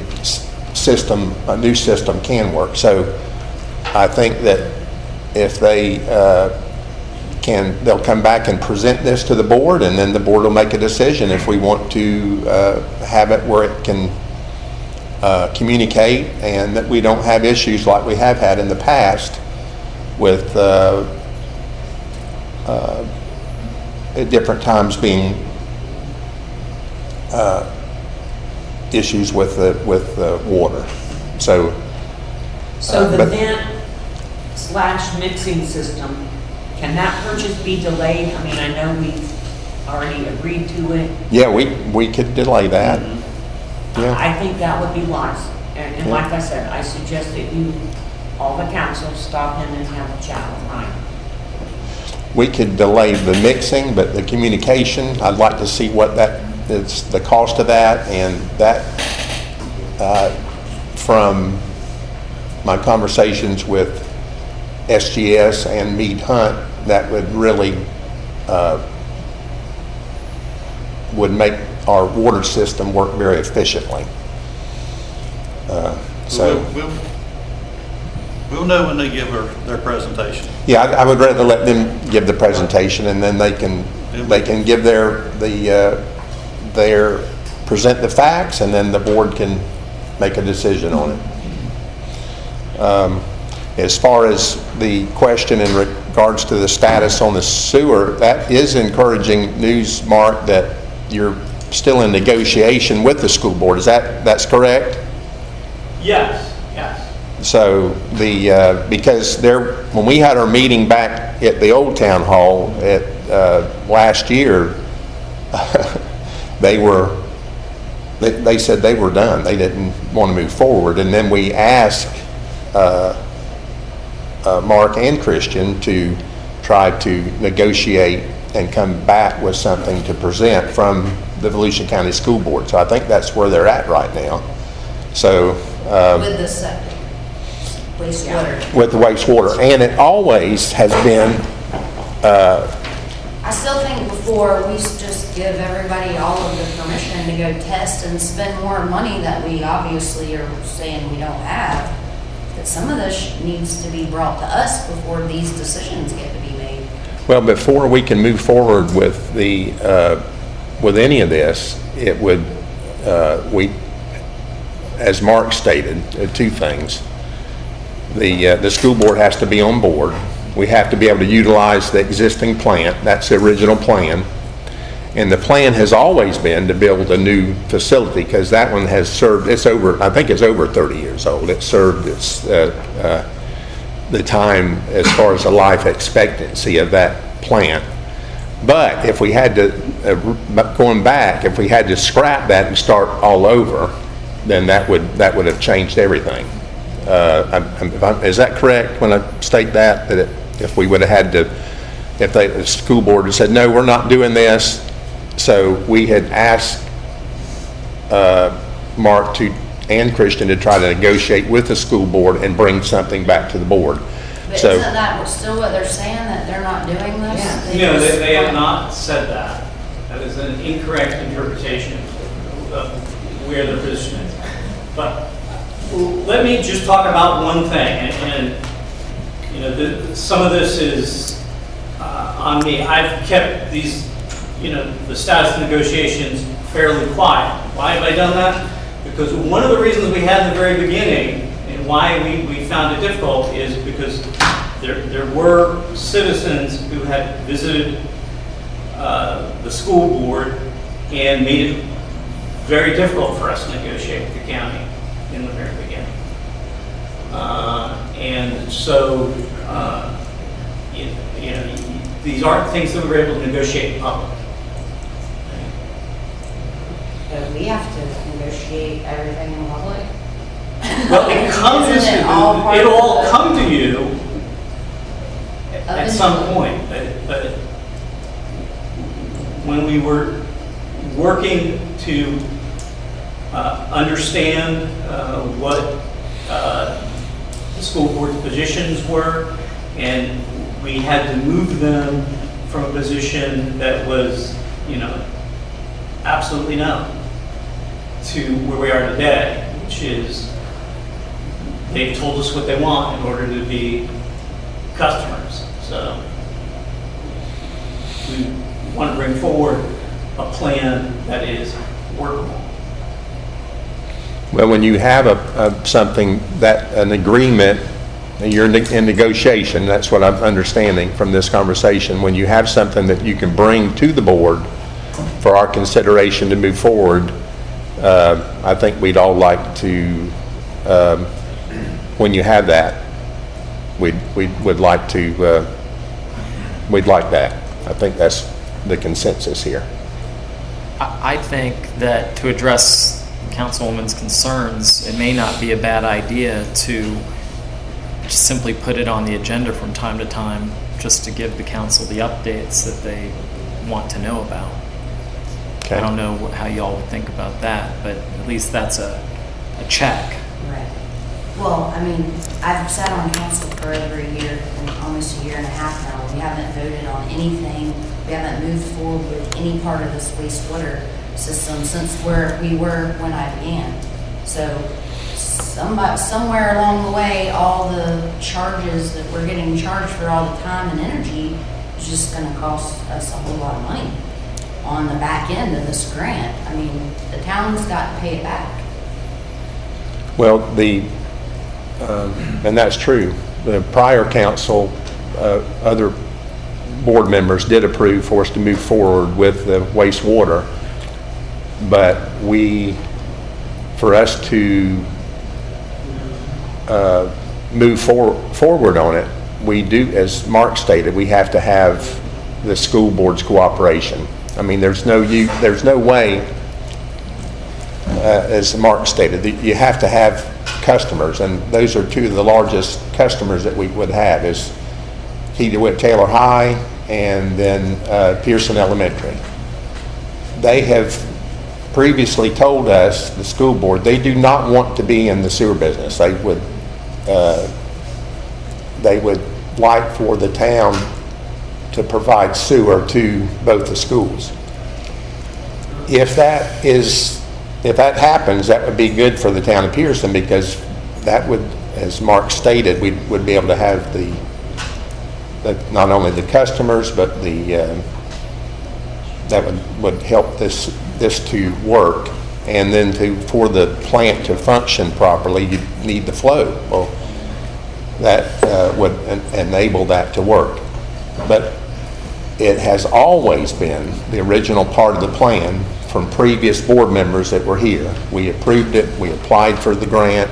system, a new system can work. So I think that if they they'll come back and present this to the board, and then the board will make a decision if we want to have it where it can communicate, and that we don't have issues like we have had in the past with at different times being issues with the water. So So the but- vent/mixing system, can that purchase be delayed? I mean, I know we've already agreed to it. yeah, we could delay that. Yeah. I think that would be wise. And like I said, I suggest that you, all the council, stop in and have a chat with Ryan. We could delay the mixing, but the communication, I'd like to see what that is, the cost of that, and that, from my conversations with SGS and Mead Hunt, that would really, would make our water system work very efficiently. So. We'll know when they give their presentation. Yeah, I would rather let them give the presentation, and then they can give their present the facts, and then the board can make a decision on it. As far as the question in regards to the status on the sewer, that is encouraging news, Mark, that you're still in negotiation with the school board. That's correct? Yes, yes. So because when we had our meeting back at the old town hall last year, they said they were done. They didn't want to move forward. And then we asked Mark and Christian to try to negotiate and come back with something to present from the Volusia County School Board. So I think that's where they're at right now. So With the septic, wastewater. with the wastewater, and it always has been. I still think before we just give everybody all of the permission to go test and spend more money that we obviously are saying we don't have, that some of this needs to be brought to us before these decisions get to be made. Well, before we can move forward with with any of this, it would, as Mark stated, two things. The school board has to be on board. We have to be able to utilize the existing plant. That's the original plan. And the plan has always been to build a new facility, because that one has served, I think it's over 30 years old. It served the time as far as the life expectancy of that plant. But if we had to, going back, if we had to scrap that and start all over, then that would have changed everything. Is that correct when I state that if we would have had to, if the school board had said, no, we're not doing this? So we had asked Mark and Christian to try to negotiate with the school board and bring something back to the board. But So, isn't that still what they're saying, that they're not doing this? Yeah. No, they have not said that. That is an incorrect interpretation of where their position is. But let me just talk about one thing, and you know, some of this is on me. I've kept these, the status negotiations fairly quiet. Why have I done that? Because one of the reasons we had in the very beginning, and why we found it difficult, is because there were citizens who had visited the school board and made it very difficult for us to negotiate with the county in the very beginning. And so, these aren't things that we were able to negotiate in public. But we have to negotiate everything in public. Well, it comes Isn't it all part it'll of all the- come to you at some point. But when we were working to understand what the school board's positions were, and we had to move them from a position that was, absolutely no, to where we are today, which is they've told us what they want in order to be customers. So we want to bring forward a plan that is workable. well, when you have an agreement, and you're in negotiation, that's what I'm understanding from this conversation. When you have something that you can bring to the board for our consideration to move forward, I think we'd all like to, when you have that, we'd like that. I think that's the consensus here. I think that to address Councilwoman's concerns, it may not be a bad idea to just simply put it on the agenda from time to time, just to give the council the updates that they want to know about. Okay. I don't know how y'all would think about that, but at least that's a check. Right. Well, I mean, I've sat on council for over a year, almost a year and a half now. We haven't voted on anything. We haven't moved forward with any part of this wastewater system since where we were when I began. So somewhere along the way, all the charges that we're getting charged for all the time and energy is just going to cost us a whole lot of money. on the back end of this grant. I mean, the town's got to pay it back. Well, and that's true. The prior council, other board members did approve for us to move forward with the wastewater. But for us to move forward on it, we do, as Mark stated, we have to have the school board's cooperation. I mean, there's no way, as Mark stated, that you have to have customers, and those are two of the largest customers that we would have, is Key DeWitt Taylor High and then Pierson Elementary. They have previously told us, the school board, they do not want to be in the sewer business. They would like for the town to provide sewer to both the schools. If that happens, that would be good for the town of Pierson, because that would, as Mark stated, we would be able to have not only the customers, but that would help this to work. And then for the plant to function properly, you need the flow. Well, that would enable that to work. But it has always been the original part of the plan from previous board members that were here. We approved it, we applied for the grant,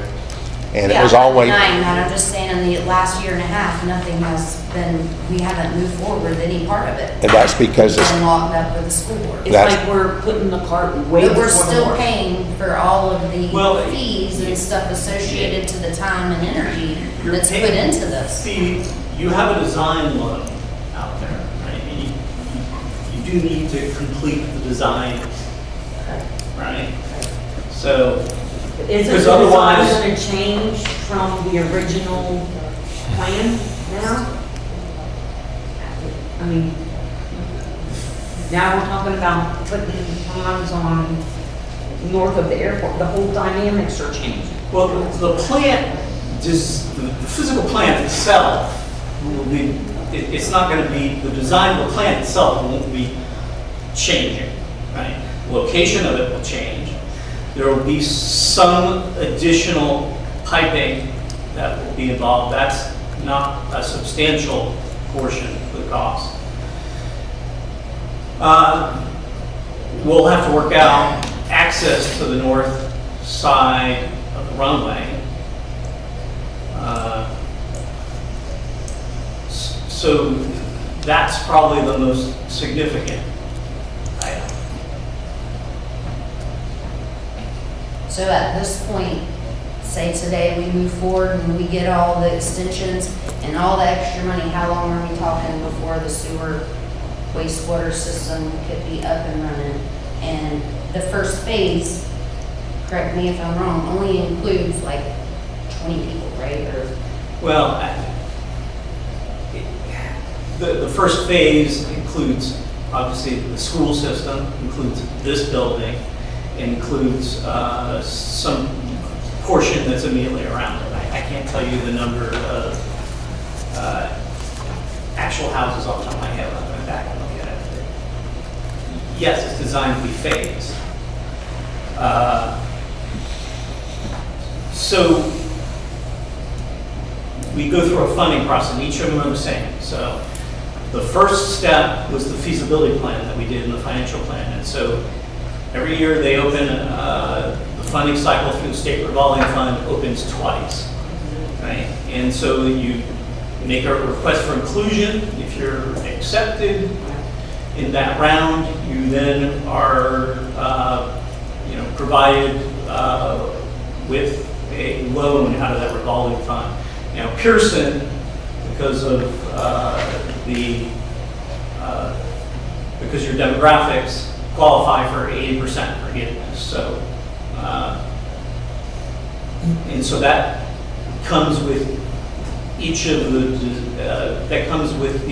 and it was always... Yeah, I'm not denying that. I'm just saying in the last year and a half, nothing has been, we haven't moved forward with any part of it. And that's because it's been locked up with the school board. It's like we're putting the cart way But we're before the still horse. paying for all of the fees and stuff associated to the time and energy that's put into this. See, you have a design loan out there, right? And you do need to complete the design, right? So, Isn't because the design otherwise, going to change from the original plan now? I mean, now we're talking about putting ponds on north of the airport. The whole dynamics are changing. well, the plant, just the physical plant itself will be, it's not going to be, the design of the plant itself won't be changing, right? Location of it will change. There will be some additional piping that will be involved. That's not a substantial portion of the cost. We'll have to work out access to the north side of the runway. So that's probably the most significant item. So at this point, say today we move forward and we get all the extensions and all the extra money, how long are we talking before the sewer wastewater system could be up and running? And the first phase, correct me if I'm wrong, only includes like 20 people, right? Or Well, the first phase includes, obviously, the school system, includes this building, includes some portion that's immediately around it. I can't tell you the number of actual houses off the top of my head. I'm going back and look at it. Yes, it's designed to be phased. So we go through a funding process, and each of them are the same. So the first step was the feasibility plan that we did in the financial plan. And so every year they open, the funding cycle through the state revolving fund opens twice, right? And so you make a request for inclusion. If you're accepted in that round, you then are provided with a loan out of that revolving fund. Now Pierson, because of because your demographics qualify for 80% forgiveness. So, and so that comes with each of that comes with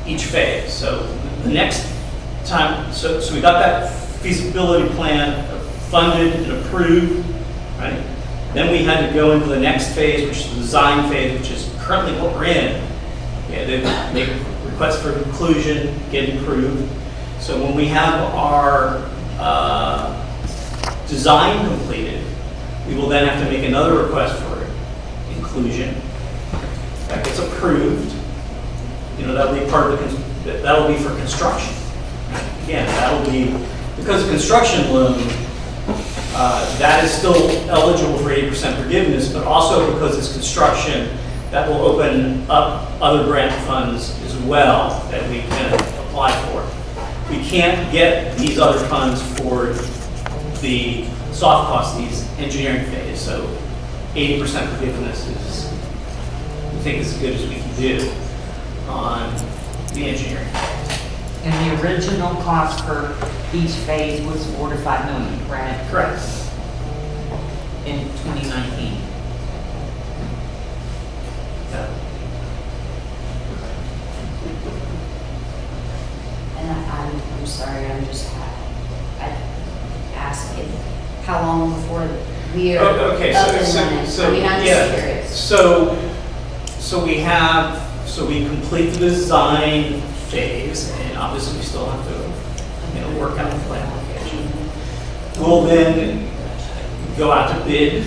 each phase. So the next time, so we got that feasibility plan funded and approved, right? Then we had to go into the next phase, which is the design phase, which is currently what we're in, Yeah, they make requests for inclusion, get approved. So when we have our design completed, we will then have to make another request for inclusion. That gets approved. You know, that'll be part of that'll be for construction. Again, that'll be, because of construction loan, that is still eligible for 80% forgiveness, but also because it's construction, that will open up other grant funds as well that we can apply for. We can't get these other funds for the soft costs, these engineering phase, so 80% forgiveness is, we think, as good as we can do on the engineering. And the original cost for each phase was $4 to $5 million, correct? Correct. In 2019. Yeah. And I'm sorry, I asked if, how long before we are up Okay, and running? so I mean, I'm yeah, just curious. So we complete the design phase, and obviously we still have to, work out the plan application. We'll then go out to bid,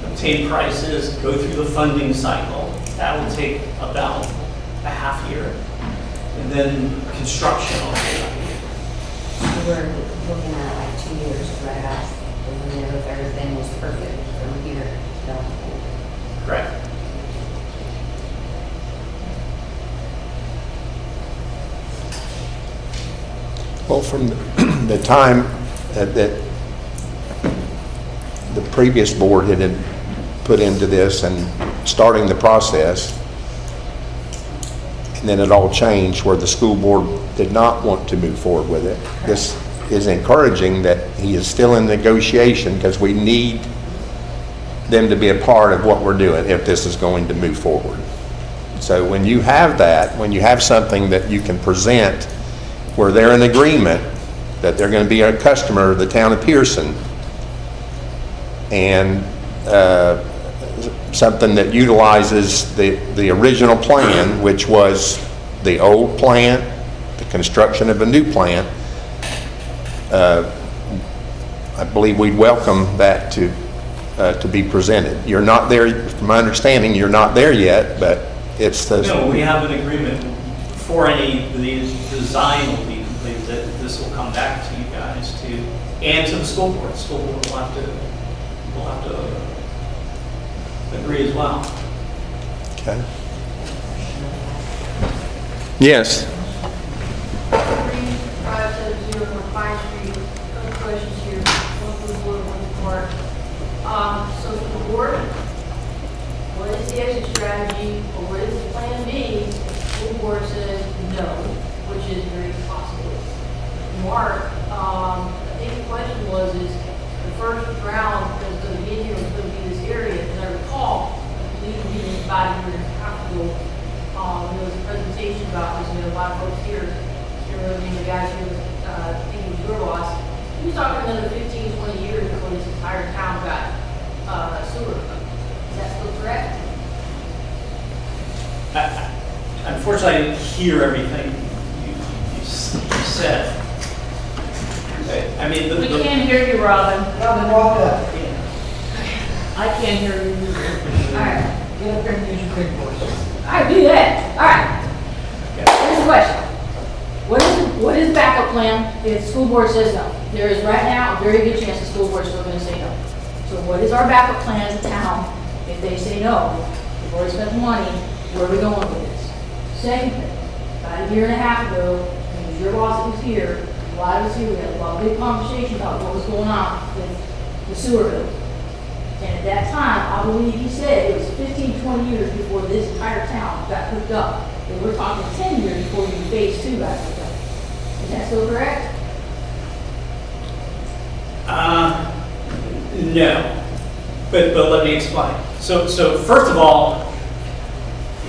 obtain prices, go through the funding cycle. That will take about a half year. And then construction will take about a year. We're looking at like 2 years right out, and then if everything was perfect from here, down. Correct. Well, from the time that the previous board had put into this and starting the process, and then it all changed where the school board did not want to move forward with it. This is encouraging that he is still in negotiation, because we need them to be a part of what we're doing if this is going to move forward. So when you have that, when you have something that you can present where they're in agreement that they're going to be a customer of the town of Pierson, and something that utilizes the original plan, which was the old plant, the construction of a new plant, I believe we'd welcome that to be presented. You're not there, from my understanding, you're not there yet, but it's the... No, we have an agreement before any of these design will be completed, that this will come back to you guys and to the school board. The school board will have to agree as well. Okay. Yes. 3570 on Pine Street. Couple questions here. One for the board, one for the board. So for the board, what is the exit strategy, or what is the plan B if the school board says no, which is very possible? Mark, I think the question is the first round, because the meeting was going to be this area, as I recall, I believe the meeting was about a year and a half ago. There was a presentation about this, and there were a lot of folks here, the guys here was thinking your boss. He was talking another 15, 20 years before this entire town got sewer. Is that still correct? Unfortunately, I didn't hear everything you said. I mean, We can't hear you, Robin. Robin, walk up. I can't hear you either. All right, get up there and use your big voice. I do that. All right. Here's the question. What is the backup plan if the school board says no? There is right now a very good chance the school board is still going to say no. So what is our backup plan as a town if they say no? We've already spent the money. Where are we going with this? Second thing, about a year and a half ago, when your boss was here, a lot of us here, we had a lot of big conversation about what was going on with the sewer bill. And at that time, I believe he said it was 15, 20 years before this entire town got hooked up. And we're talking 10 years before you phase 2 got hooked up. Is that still correct? no. But let me explain. So first of all,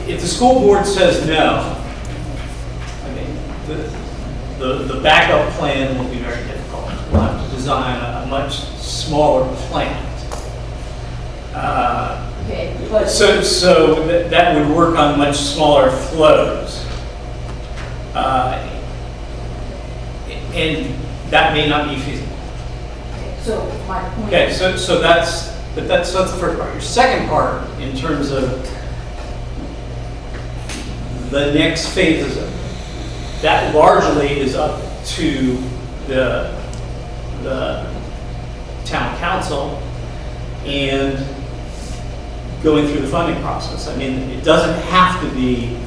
if the school board says no, I mean, the backup plan will be very difficult. We'll have to design a much smaller plant. Okay, but. So that would work on much smaller flows. And that may not be feasible. So my point. Okay, so that's the first part. Your second part, in terms of the next phases, that largely is up to the town council and going through the funding process. I mean, it doesn't have to be,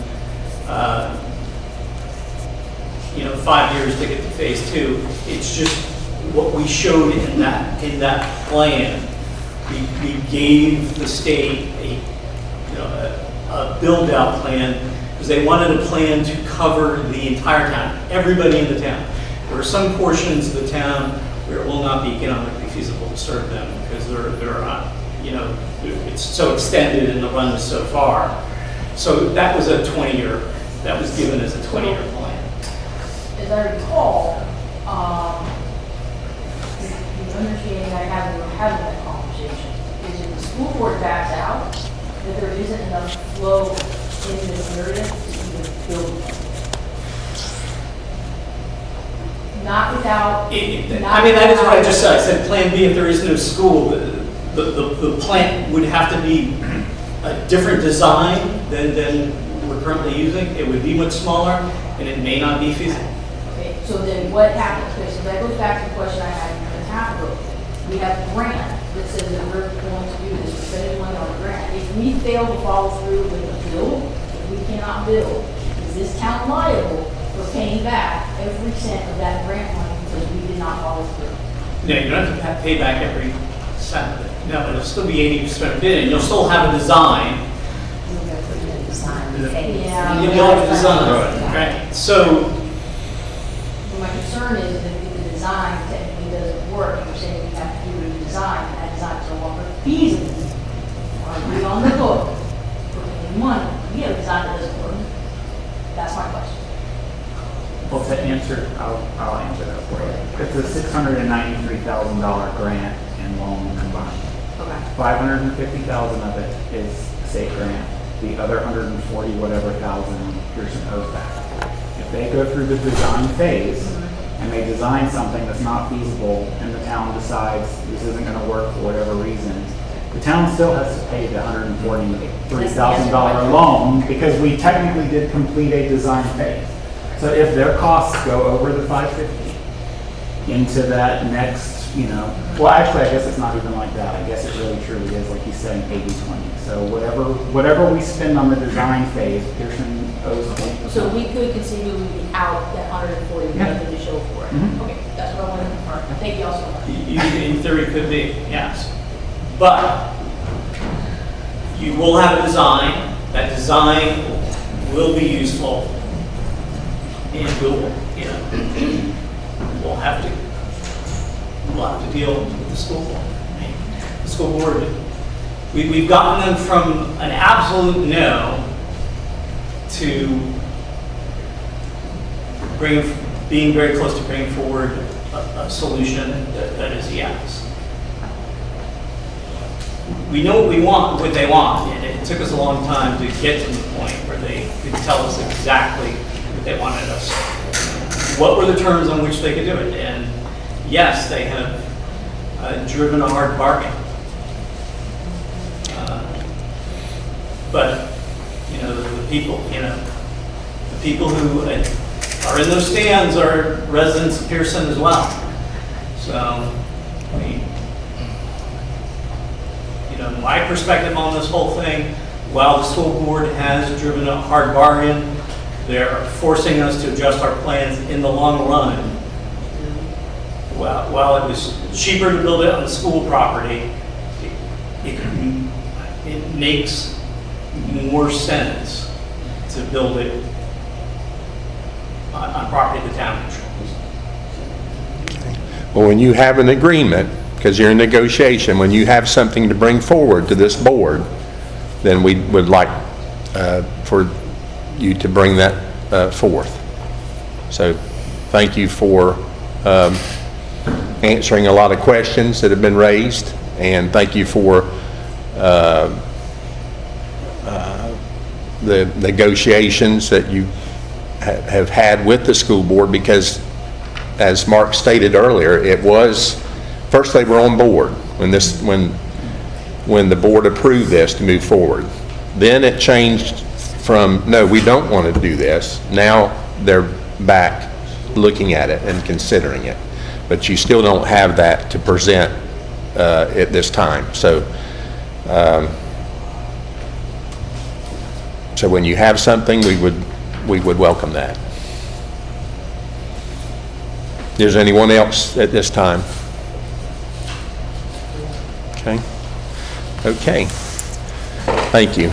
5 years to get to phase 2. It's just what we showed in that plan. We gave the state a build-out plan because they wanted a plan to cover the entire town, everybody in the town. There are some portions of the town where it will not be economically feasible to serve them because it's so extended and the run is so far. So that was that was given as a 20-year plan. As I recall, the understanding I have when we're having that conversation is if the school board backs out, that there isn't enough flow in this area to even build it. Not without. That is what I just said. I said plan B, if there is no school, the plant would have to be a different design than we're currently using. It would be much smaller, and it may not be feasible. Okay, so then what happens? Okay, so that goes back to the question I had in the half ago. We have a grant that says that we're going to do this, we're spending money on a grant. If we fail to follow through with the build, if we cannot build, is this town liable for paying back every cent of that grant money because we did not follow through? No, you don't have to pay back every cent of it. No, it'll still be 80% of it, and you'll still have a design. You'll have Yeah. You'll have a design, right? So, My concern is that if the design technically doesn't work, you're saying we have to do a design, and that design is no longer feasible. Are we on the hook for paying money? We have a design that doesn't work. That's my question. Well, to answer, I'll answer that for you. It's a $693,000 grant and loan combined. Okay. $550,000 of it is state grant. The other 140 whatever thousand Pierson owes back. If they go through the design phase and they design something that's not feasible and the town decides this isn't going to work for whatever reasons, the town still has to pay the $143,000 loan because we technically did complete a design phase. So if their costs go over the 550 into that next, well, actually, I guess it's not even like that. I guess it really truly is, like he's saying, 80-20. So whatever we spend on the design phase, Pierson owes 20%. So we could conceivably be out that 140, we have to show for it. Mhm. Okay, that's what I wanted to confirm. Thank you all so much. in theory, could be, yes. But you will have a design. That design will be useful, and we'll have to deal with the school board. The school board, we've gotten them from an absolute no to being very close to bringing forward a solution that is yes. We know what they want, and it took us a long time to get to the point where they could tell us exactly what they wanted us. What were the terms on which they could do it? And yes, they have driven a hard bargain. But the people who are in those stands are residents of Pierson as well. So, my perspective on this whole thing, while the school board has driven a hard bargain, they're forcing us to adjust our plans in the long run. While it was cheaper to build it on the school property, it makes more sense to build it on property the town controls. Well, when you have an agreement, because you're in negotiation, when you have something to bring forward to this board, then we would like for you to bring that forth. So thank you for answering a lot of questions that have been raised, and thank you for the negotiations that you have had with the school board, because as Mark stated earlier, it was, first they were on board when the board approved this to move forward. Then it changed from, no, we don't want to do this. Now they're back looking at it and considering it. But you still don't have that to present at this time. So when you have something, we would welcome that. Is anyone else at this time? Okay. Okay. Thank you.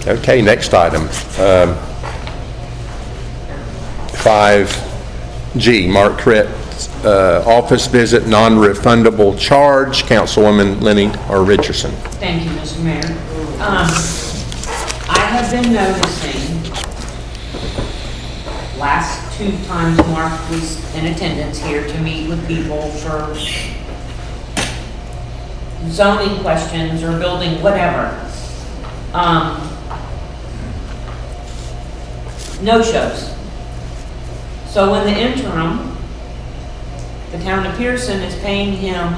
Okay, next item. 5G, Mark Critt, office visit, non-refundable charge. Councilwoman Lenny or Richardson. Thank you, Mr. Mayor. I have been noticing, last 2 times Mark was in attendance here to meet with people for zoning questions or building whatever. No-shows. So in the interim, the town of Pierson is paying him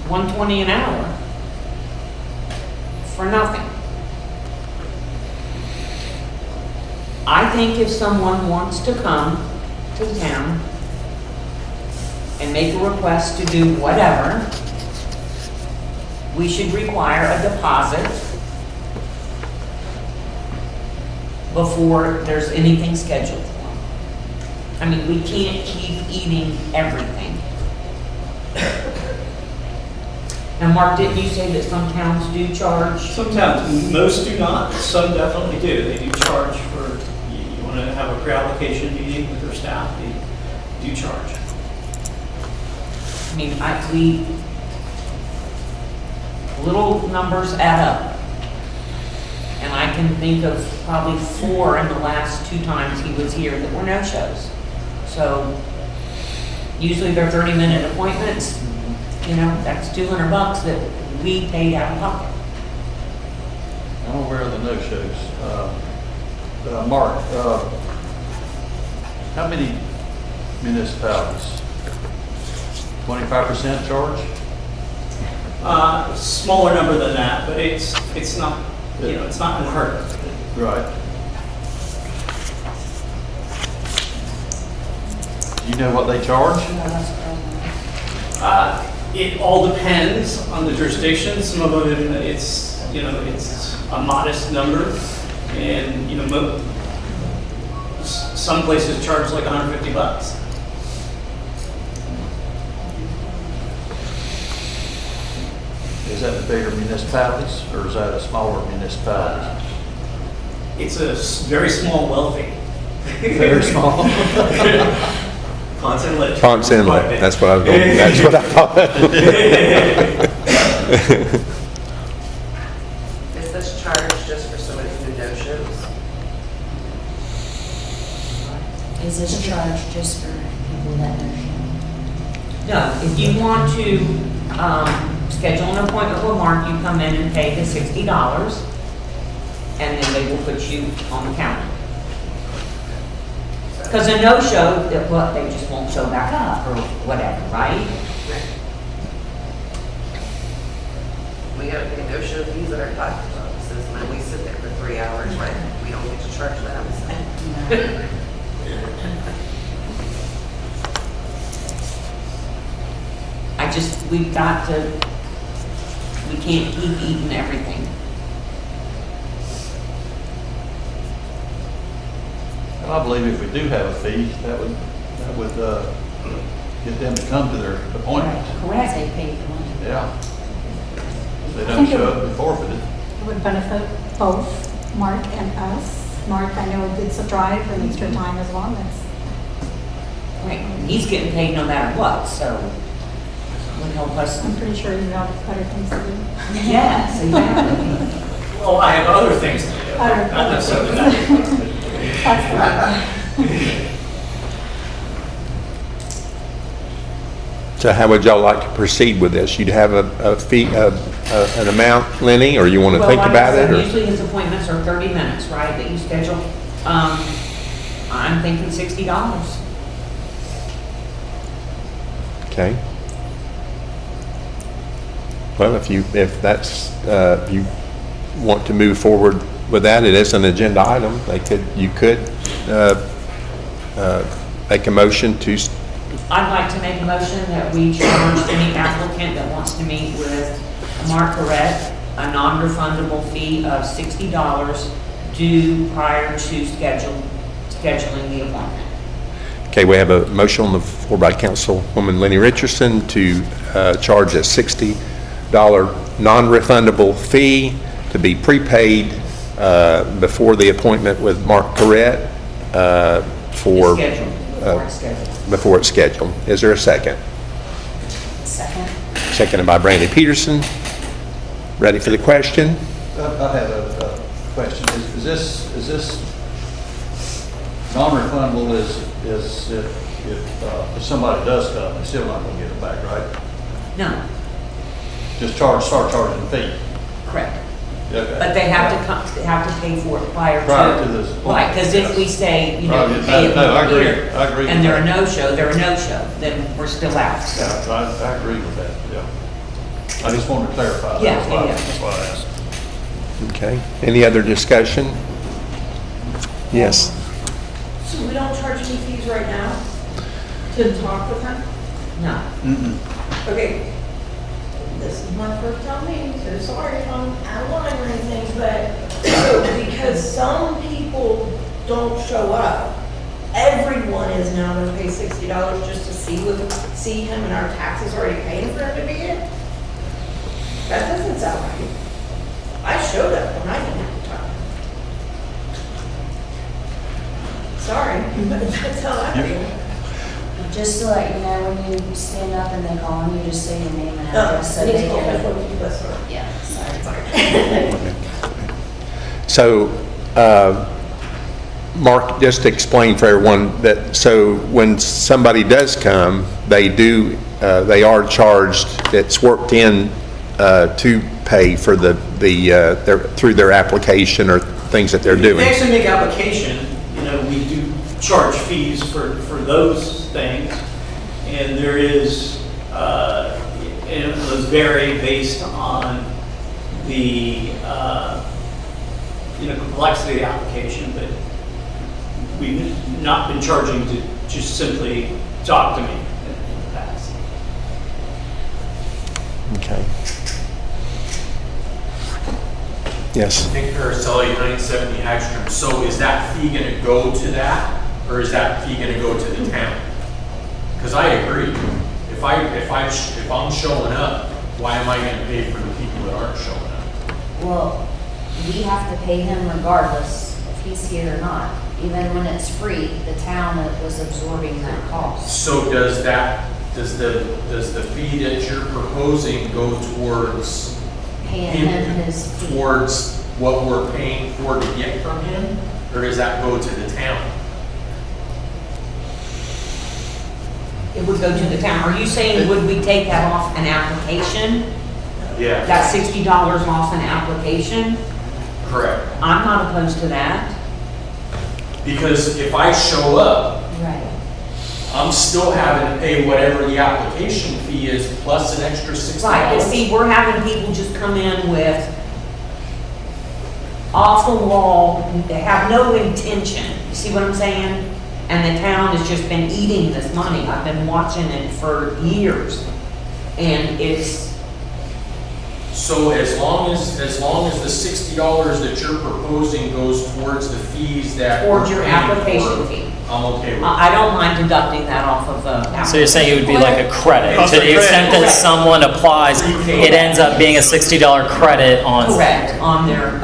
$120 an hour for nothing. I think if someone wants to come to the town and make a request to do whatever, we should require a deposit before there's anything scheduled for them. I mean, we can't keep eating everything. Now, Mark, didn't you say that some towns do charge? Some towns, most do not, some definitely do. They do charge for, you want to have a pre-application meeting with their staff, they do charge. I mean, little numbers add up. And I can think of probably 4 in the last 2 times he was here that were no-shows. So usually they're 30-minute appointments. You know, that's $200 that we paid out of pocket. I'm aware of the no-shows. Mark, how many municipalities? 25% charge? Smaller number than that, but it's not, you know, it's not unheard of. Right. Do you know what they charge? It all depends on the jurisdiction. Some of them, it's, you know, it's a modest number, and, you know, some places charge like $150. Is that the bigger municipalities, or is that a smaller municipalities? It's a very small wealthy. Very small. Ponce Inlet, that's what I was going, that's what I thought. Is this charge just for somebody who no-shows? Is this charge just for people that no-show? No, if you want to schedule an appointment with Mark, you come in and pay the $60, and then they will put you on the calendar. Because a no-show, well, they just won't show back up or whatever, right? We gotta pay no-show fees at our doctor's offices, and then we sit there for 3 hours, right? We don't get to charge them, so. We've got to, we can't keep eating everything. Well, I believe if we do have a fee, that would get them to come to their appointment. Correct. They pay the money. Yeah. If they don't show up, they forfeited. It would benefit both Mark and us. Mark, I know, it's a drive and extra time as well. Right, he's getting paid no matter what, so would help us. I'm pretty sure you have better things to do. Yes, exactly. Well, I have other things to do. Not necessarily that. That's fine. So how would y'all like to proceed with this? You'd have a fee, an amount, Lenny, or you want to Well, think like I about said, it? or- usually his appointments are 30 minutes, right, that you schedule. I'm thinking $60. Okay. Well, if that's, you want to move forward with that, it is an agenda item. You could make a motion to, I'd like to make a motion that we charge any applicant that wants to meet with Mark Correct a non-refundable fee of $60 due prior to scheduling the appointment. okay, we have a motion on the floor by Councilwoman Lenny Richardson to charge a $60 non-refundable fee to be prepaid before the appointment with Mark Correct for... Before it's scheduled. Before it's scheduled. Is there a second? Second. Seconded by Brandy Pierson. Ready for the question? I have a question. Is this non-refundable is if somebody does come, they're still not going to get it back, right? No, Just start charging the fee. correct. Okay. But they have to pay for it prior Prior to this. Right, because if we say, you know, Right, you pay it no, I agree. here, I agree and with they're a that. no-show, then we're still out. Yeah, I agree with that, yeah. I just wanted to clarify that. Yeah, That's why- yeah. That's why I asked. Okay. Any other discussion? Yes. So we don't charge any fees right now to talk with them? No. Okay, this is my first time meeting, so sorry if I'm out of line or anything, but because some people don't show up, everyone is now gonna pay $60 just to see him, and our taxes already paying for him to be here? That doesn't sound right. I showed up when I didn't have to talk. Sorry, but that's how I feel. Just to let you know, when you stand up and they call you, just say your name and Oh, address so they please call can. me when you listen. Yeah, sorry. So, Mark, just to explain for everyone that, so when somebody does come, they are charged, it's worked in to pay for through their application or things that they're If doing. they actually make application, you know, we do charge fees for those things. And there is, and those vary based on the, complexity of the application, but we've not been charging to just simply talk to me in the past. Okay. Yes. Nick Paracelli, 970 Hagstrom. So is that fee going to go to that, or is that fee going to go to the town? Because I agree. If I'm showing up, why am I going to pay for the people that aren't showing up? Well, we have to pay him regardless if he's here or not. Even when it's free, the town was absorbing that cost. So does the fee that you're proposing go towards Paying him his fee. towards what we're paying for to get from him, or does that go to the town? It would go to the town. Are you saying, would we take that off an application? Yeah. That $60 off an application? Correct. I'm not opposed to that. Because if I show up, Right. I'm still having to pay whatever the application fee is plus an extra $60. Right, but see, we're having people just come in with off the wall, they have no intention. You see what I'm saying? And the town has just been eating this money. I've been watching it for years. And it's, So as long as the $60 that you're proposing goes towards the fees that towards we're your paying application for, fee. I'm okay with it. I don't mind deducting that off of the application. So you're saying it would be like a credit, It's to a the extent credit. that someone applies, it ends up being a $60 credit on. Correct, on their,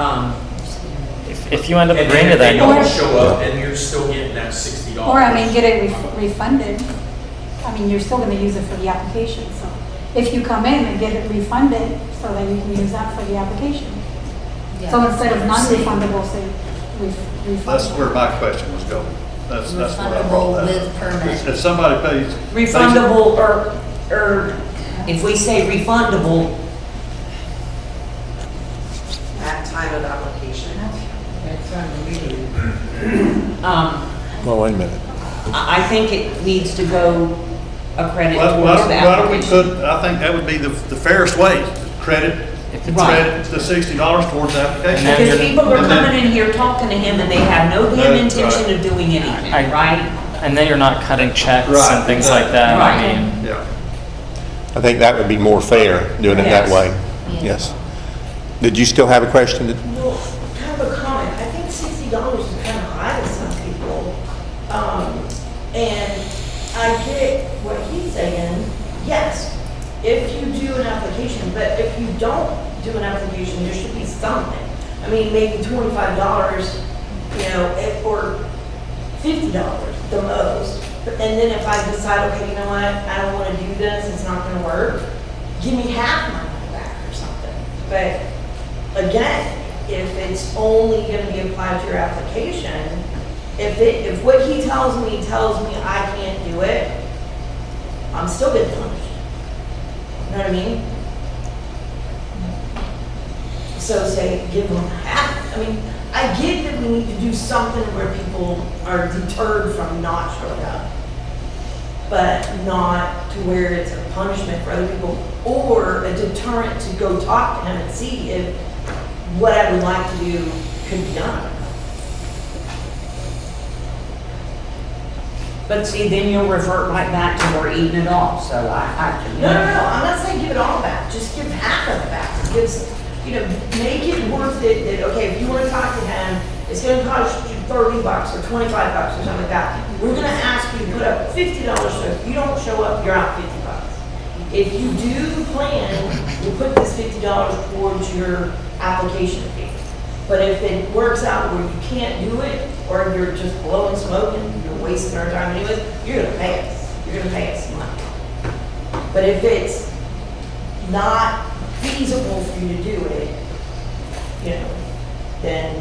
If you end up And agreeing to if they that, don't show up, then you're still getting that $60. Or, I mean, get it refunded. I mean, you're still gonna use it for the application, so if you come in and get it refunded, so then you can use that for the application. So instead of non-refundable, say, refundable. That's where my question was going. That's what I brought Refundable that. with permit. If somebody pays. refundable or if we say refundable, At time of application. Well, wait a minute. I think it needs to go a credit Why towards the why don't we application. put, I think that would be the fairest way, credit the $60 towards the application. And then Because you're- people are and then- coming in here talking to him and they have no damn Right. intention of doing anything, I- right? And then you're not cutting checks Right, and things like that. Right. I mean, Yeah. I think that would be more fair, doing it that Yes. way. Yes. Did you still have a question? Well, kind of a comment, I think $60 is kind of high to some people. And I get what he's saying, yes, if you do an application, but if you don't do an application, there should be something. I mean, maybe $25, or $50, the most. And then if I decide, okay, you know what, I don't want to do this, it's not going to work, give me half my money back or something. But again, if it's only going to be applied to your application, if what he tells me I can't do it, I'm still getting punished. You know what I mean? So say, give them half. I mean, I get that we need to do something where people are deterred from not showing up, but not to where it's a punishment for other people or a deterrent to go talk to him and see if what I would like to do could be done. But see, then you'll revert right back to we're eating it all, so No, I'm not saying give it all back, just give half of it back. Make it worth it, that, okay, if you want to talk to him, it's going to cost you $30 or $25 or something like that. We're going to ask you to put up $50, so if you don't show up, you're out $50. If you do plan, we'll put this $50 towards your application fee. But if it works out where you can't do it, or you're just blowing smoke and you're wasting our time anyways, you're going to pay us. You're going to pay us money. But if it's not feasible for you to do it, then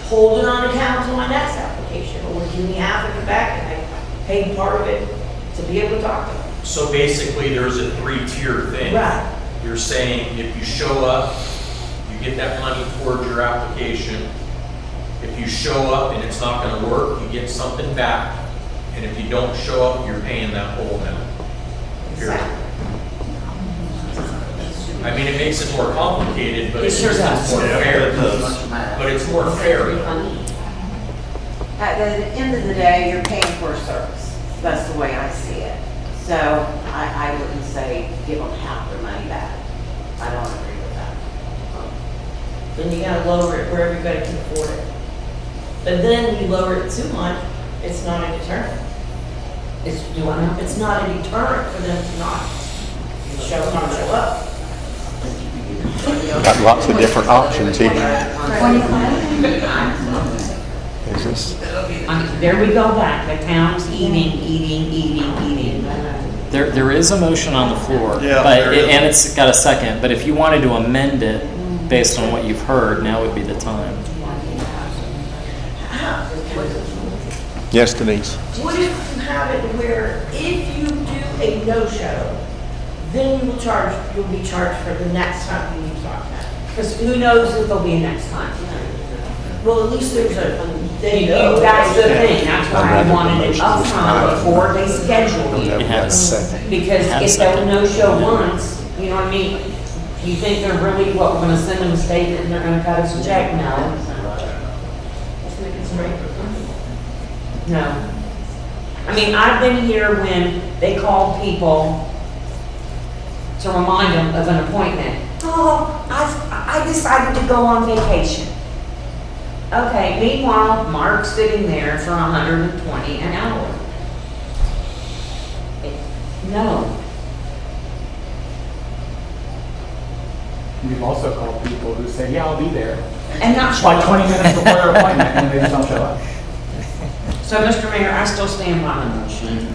hold it on account until my next application, or give me half of it back and I paid part of it to be able to talk to them. So basically, there's a 3-tier thing. Right. You're saying if you show up, you get that money towards your application. If you show up and it's not gonna work, you get something back. And if you don't show up, you're paying that whole amount. Period. Exactly. I mean, it makes it more complicated, but It it's sure just does. more Yeah, fair. it does. But it's more fair. At the end of the day, you're paying for a service. That's the way I see it. So I wouldn't say give them half their money back. I don't agree with that. Then you gotta lower it where everybody can afford it. But then you lower it too much, it's not a deterrent. It's not a deterrent for them to not show up. Got lots of different options here. 25? Is this? There we go back, the town's eating. there is a motion on the floor, Yeah, but there is. and it's got a second. But if you wanted to amend it based on what you've heard, now would be the time. Yes, Denise? What if you have it where if you do a no-show, then you'll be charged for the next time you need to talk to them? Because who knows if there'll be a next time? Well, at least there's they know. That's the thing, that's why I I'd rather wanted it the up motion front was before they schedule you. Never got a second. Because Have a if they'll second. no-show once, you know what I mean? You think they're really, what, we're gonna send them a statement and they're gonna cut us a check? No. No. I mean, I've been here when they called people to remind them of an appointment. Oh, I decided to go on vacation. Okay, meanwhile, Mark's sitting there for $120 an hour. No. We've also called people who say, yeah, I'll be there. And not show Like up. 20 minutes before their appointment, and they just don't show up. So, Mr. Mayor, I still stand by my motion.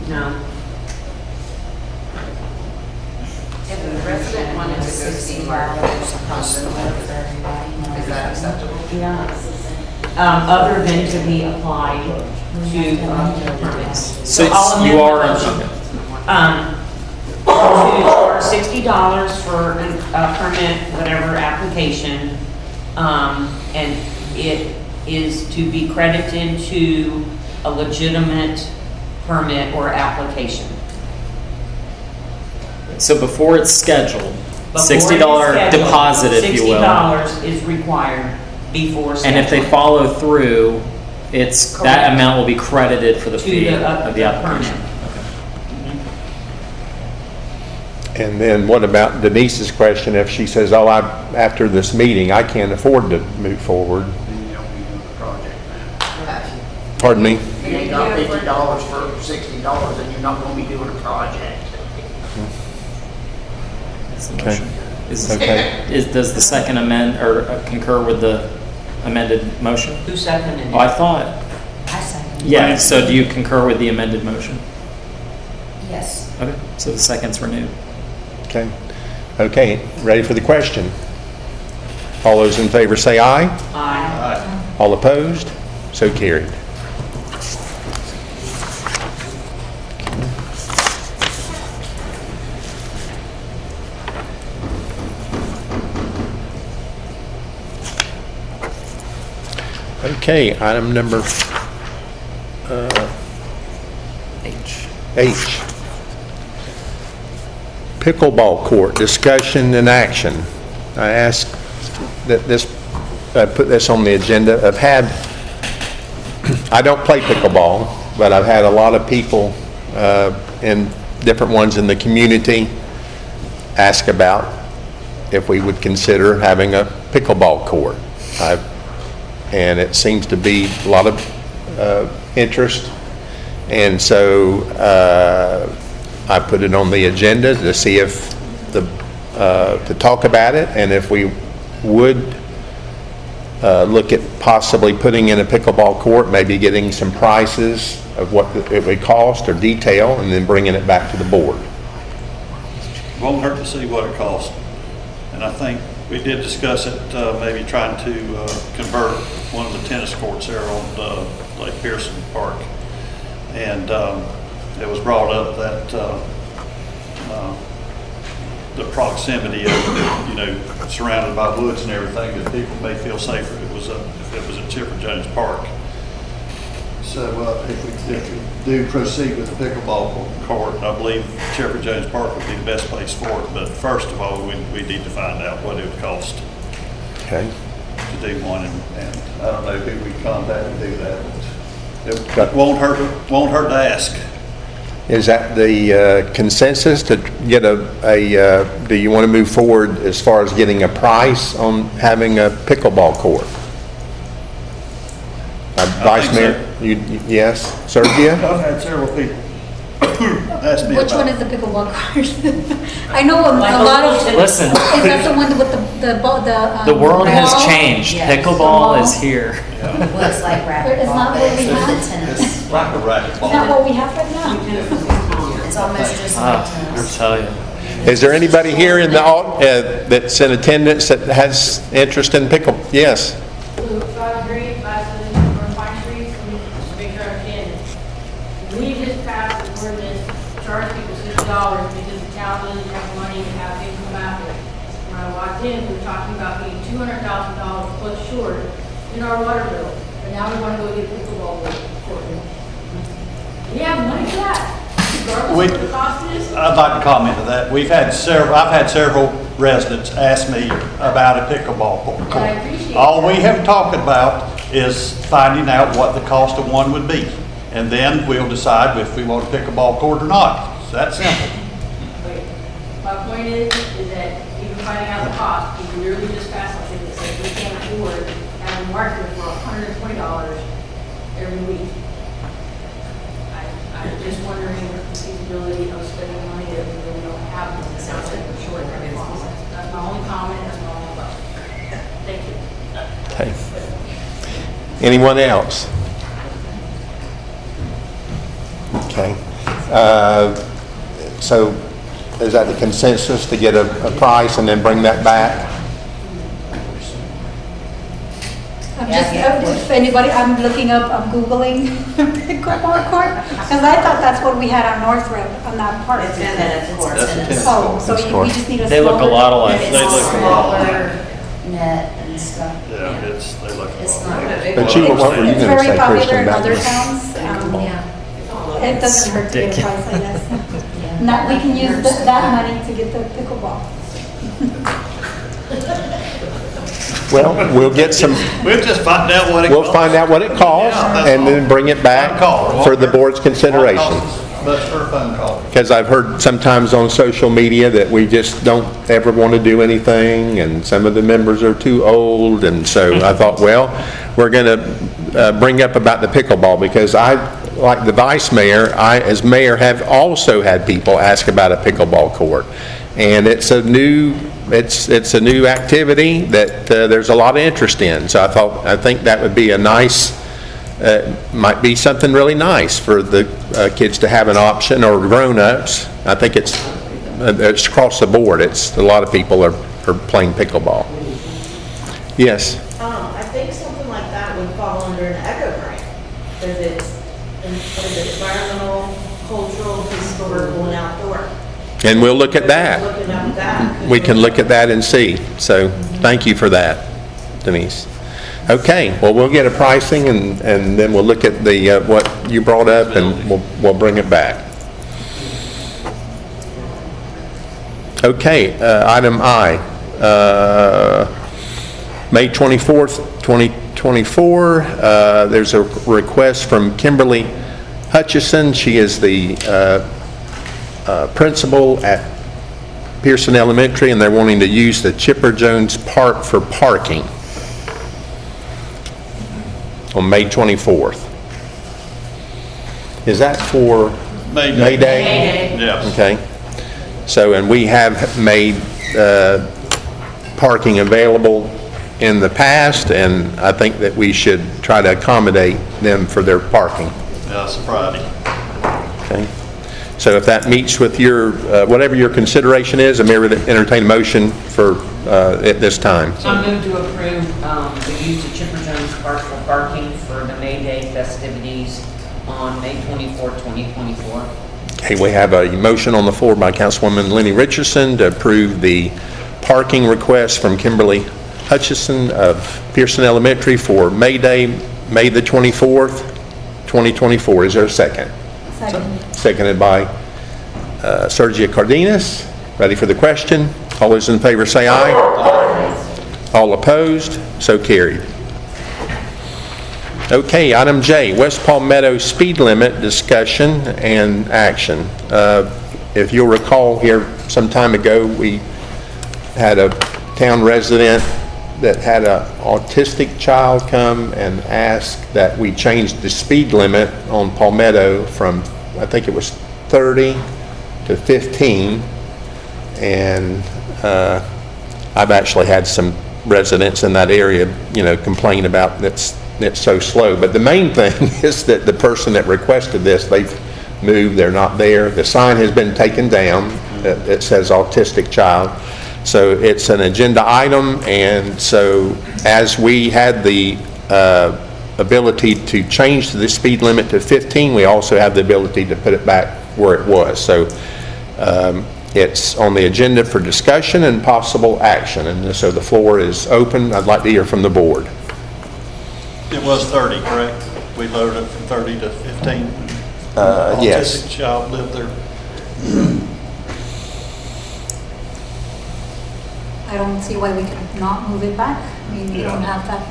No. If the resident wanted to go see Mark, is that acceptable? Yeah. Other than to be applied to permits. So I'll you amend the are, motion. to charge $60 for a permit, whatever application, and it is to be credited to a legitimate permit or application. So before it's scheduled, Before $60 it is scheduled, deposit, if you will. $60 is required before And if they scheduling. follow through, it's, Correct. that amount will be credited for the To fee the, of the the application. permit. And then what about Denise's question, if she says, oh, after this meeting, I can't afford to move forward? Then you don't be doing the project, man. Pardon me? You ain't got $50 for $60, and you're not gonna be doing a project. That's the Okay. motion. Okay. Does the second amend, or concur with the amended motion? Who seconded Oh, I it? thought, I second. yeah, so do you concur with the amended motion? Yes. Okay, so the second's renewed. Okay. Okay, ready for the question? All those in favor say aye. Aye. All opposed? So carried. Okay, item number H. Pickleball court, discussion and action. I ask that put this on the agenda. I don't play pickleball, but I've had a lot of people in different ones in the community ask about if we would consider having a pickleball court. And it seems to be a lot of interest. And so I put it on the agenda to see if to talk about it, and if we would look at possibly putting in a pickleball court, maybe getting some prices of what it would cost or detail, and then bringing it back to the board. Won't hurt to see what it costs. And I think we did discuss it, maybe trying to convert one of the tennis courts there on Lake Pierson Park. And it was brought up that the proximity of, surrounded by woods and everything, that people may feel safer if it was at Chipper Jones Park. So if we do proceed with the pickleball court, I believe Chipper Jones Park would be the best place for it. But first of all, we need to find out what it would cost Okay. to do one, and I don't know who we contact to do that. It won't hurt to ask. Is that the consensus to get do you want to move forward as far as getting a price on having a pickleball court? Vice think Mayor, yes, Sergio? I've had several people ask me Which about one is the pickleball court? I know a lot of. Listen. Is that the one with the The world has ball? changed. Yes. Pickleball is here. Well, it's like It's not racquetball, what but we it's have. with the tennis. It's like a Is that racquetball. what we have right now? It's almost just like I tennis. tell you. Is there anybody here in the that's in attendance that has interest in pickle? Yes. 5 Green, 570 North Pine Street, let me just make sure I understand it. We just passed an ordinance, charge people $60 because the town doesn't have money to have things come after it. When I walked in, we were talking about being $200,000 plus short in our water bill, but now we want to go get pickleball court. We have money for that, regardless of what the cost is. I'd like to comment to that. I've had several residents ask me about a pickleball court. And I appreciate All we that. have talked about is finding out what the cost of one would be. And then we'll decide if we want a pickleball court or not. It's that simple. Wait, my point is that even finding out the cost, we literally just passed something that says we can't afford having market for $120 every week. I'm just wondering the feasibility of spending money that we really don't have, because it sounds like we're short of every month. That's my only comment, that's my only question. Thank you. Okay. Anyone else? Okay. So is that the consensus, to get a price and then bring that back? I'm just, if anybody, I'm looking up, I'm Googling pickleball court, because I thought that's what we had on North Road, on that part. It's in tennis court. That's a tennis Oh, court. so we just need a smaller. They look a lot alike. It's They look a lot alike. smaller net and stuff. Yeah, they look. It's a not lot. a big But you, what were you It's going to very say, popular Kristen, in about other this? towns. Yeah. It doesn't hurt to get a price, I guess. Yeah. Now, we can use that money to get the pickleball. Well, we'll get some, We'll just find out what it we'll costs. find out what it costs Yeah, that's and then all. bring it back for the board's consideration. But for a phone call. Because I've heard sometimes on social media that we just don't ever want to do anything, and some of the members are too old, and so I thought, well, we're going to bring up about the pickleball, because I, like the vice mayor, I, as mayor, have also had people ask about a pickleball court. And it's a new activity that there's a lot of interest in, so I think that would be a nice, might be something really nice for the kids to have an option, or grown-ups. I think it's across the board. It's a lot of people are playing pickleball. Yes. I think something like that would fall under an ECHO grant, because it's environmental, cultural, historical, and outdoor. And we'll look at that. Looking at that. We can look at that and see. So thank you for that, Denise. Okay, well, we'll get a pricing, and then we'll look at the, what you brought up, and we'll bring it back. Okay, item I. May 24th, 2024, there's a request from Kimberly Hutchison. She is the principal at Pierson Elementary, and they're wanting to use the Chipper Jones Park for parking on May 24th. Is that for May Day. May Day? Yes. Okay. So, and we have made parking available in the past, and I think that we should try to accommodate them for their parking. Yeah, it's a Friday. Okay. So if that meets with your, whatever your consideration is, the mayor would entertain a motion for, at this time. I move to approve the use of Chipper Jones Park for parking for the May Day festivities on May 24th, 2024. Okay, we have a motion on the floor by Councilwoman Lenny Richardson to approve the parking request from Kimberly Hutchison of Pierson Elementary for May Day, May the 24th, 2024. Is there a second? Second. Seconded by Sergia Cardenas. Ready for the question? All those in favor say aye. Aye. All opposed? So carried. Okay, item J, West Palmetto speed limit discussion and action. If you'll recall, here some time ago, we had a town resident that had an autistic child come and ask that we change the speed limit on Palmetto from, I think it was 30 to 15. And I've actually had some residents in that area, complain about that's so slow. But the main thing is that the person that requested this, they've moved, they're not there. The sign has been taken down that says autistic child. So it's an agenda item, and so as we had the ability to change the speed limit to 15, we also have the ability to put it back where it was. So it's on the agenda for discussion and possible action, and so the floor is open. I'd like to hear from the board. It was 30, correct? We lowered it from 30 to 15? Yes. Autistic child lived there. I don't see why we could not move it back. I mean, we don't have that.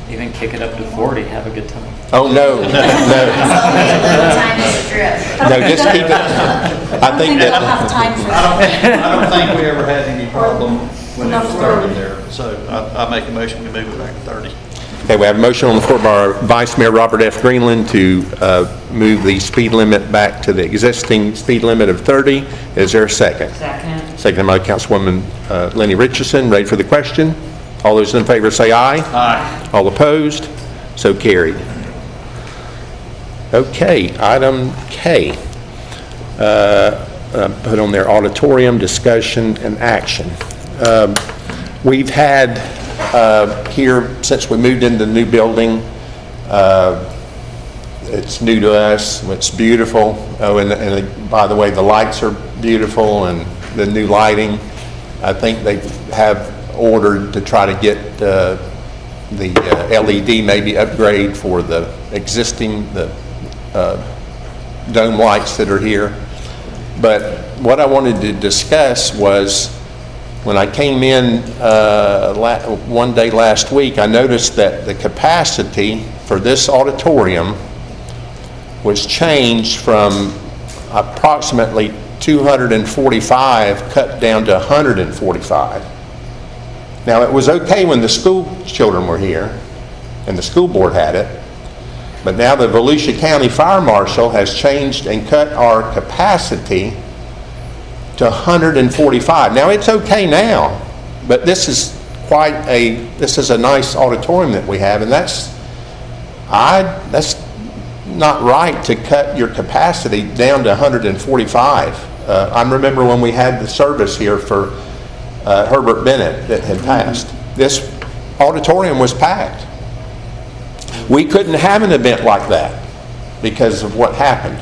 Even kick it up to 40, have a good time. Oh, no, no. Time is a trip. No, just keep it. I think I don't have that, time for I don't think we ever had any problem when it was No. 30 there. So I make a motion to move it back to 30. okay, we have a motion on the floor by our Vice Mayor Robert F. Greenland to move the speed limit back to the existing speed limit of 30. Is there a second? Second. Second by Councilwoman Lenny Richardson. Ready for the question? All those in favor say aye. Aye. All opposed? So carried. Okay, item K. Put on there auditorium discussion and action. We've had here since we moved into the new building. It's new to us. It's beautiful. Oh, and by the way, the lights are beautiful and the new lighting. I think they have ordered to try to get the LED maybe upgrade for the existing dome lights that are here. But what I wanted to discuss was when I came in one day last week, I noticed that the capacity for this auditorium was changed from approximately 245 cut down to 145. Now, it was okay when the school children were here and the school board had it, but now the Volusia County Fire Marshal has changed and cut our capacity to 145. Now, it's okay now, but this is a nice auditorium that we have, and that's not right to cut your capacity down to 145. I remember when we had the service here for Herbert Bennett that had passed. This auditorium was packed. We couldn't have an event like that because of what happened.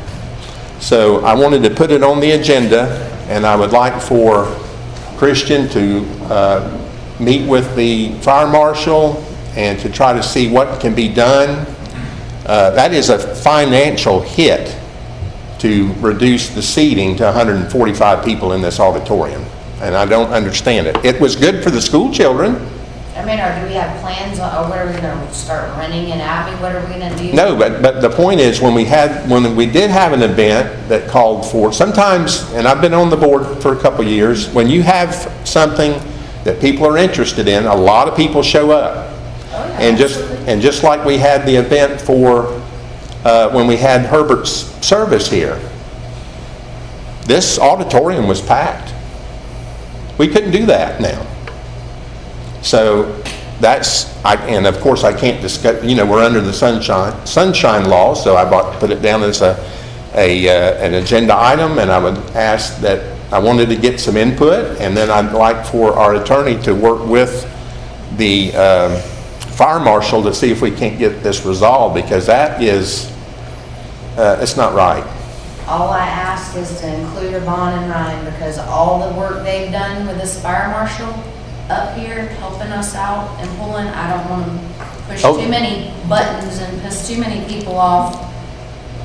So I wanted to put it on the agenda, and I would like for Christian to meet with the fire marshal and to try to see what can be done. That is a financial hit to reduce the seating to 145 people in this auditorium, and I don't understand it. It was good for the school children. I mean, or do we have plans, or what are we gonna start renting it out? I mean, what are we gonna do? No, but the point is, when we did have an event that called for, sometimes, and I've been on the board for a couple of years, when you have something that people are interested in, a lot of people show up. Oh, yeah, And just like we had the event for when we had Herbert's service here, this auditorium was packed. We couldn't do that now. So and of course I can't discuss, we're under the sunshine law, so I put it down as an agenda item, and I would ask that I wanted to get some input, and then I'd like for our attorney to work with the fire marshal to see if we can't get this resolved, because that is, it's not right. All I ask is to include a bond in writing, because all the work they've done with this fire marshal up here, helping us out and pulling, I don't want to push too many buttons and piss too many people off,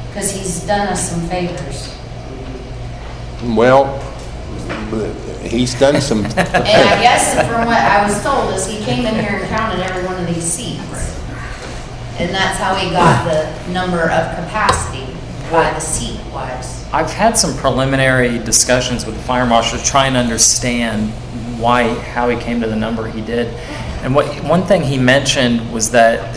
because he's done us some favors. Well, he's done some. And I guess from what I was told is he came in here and counted every one of these seats. And that's how he got the number of capacity by the seat wise. I've had some preliminary discussions with the fire marshal trying to understand how he came to the number he did. And one thing he mentioned was that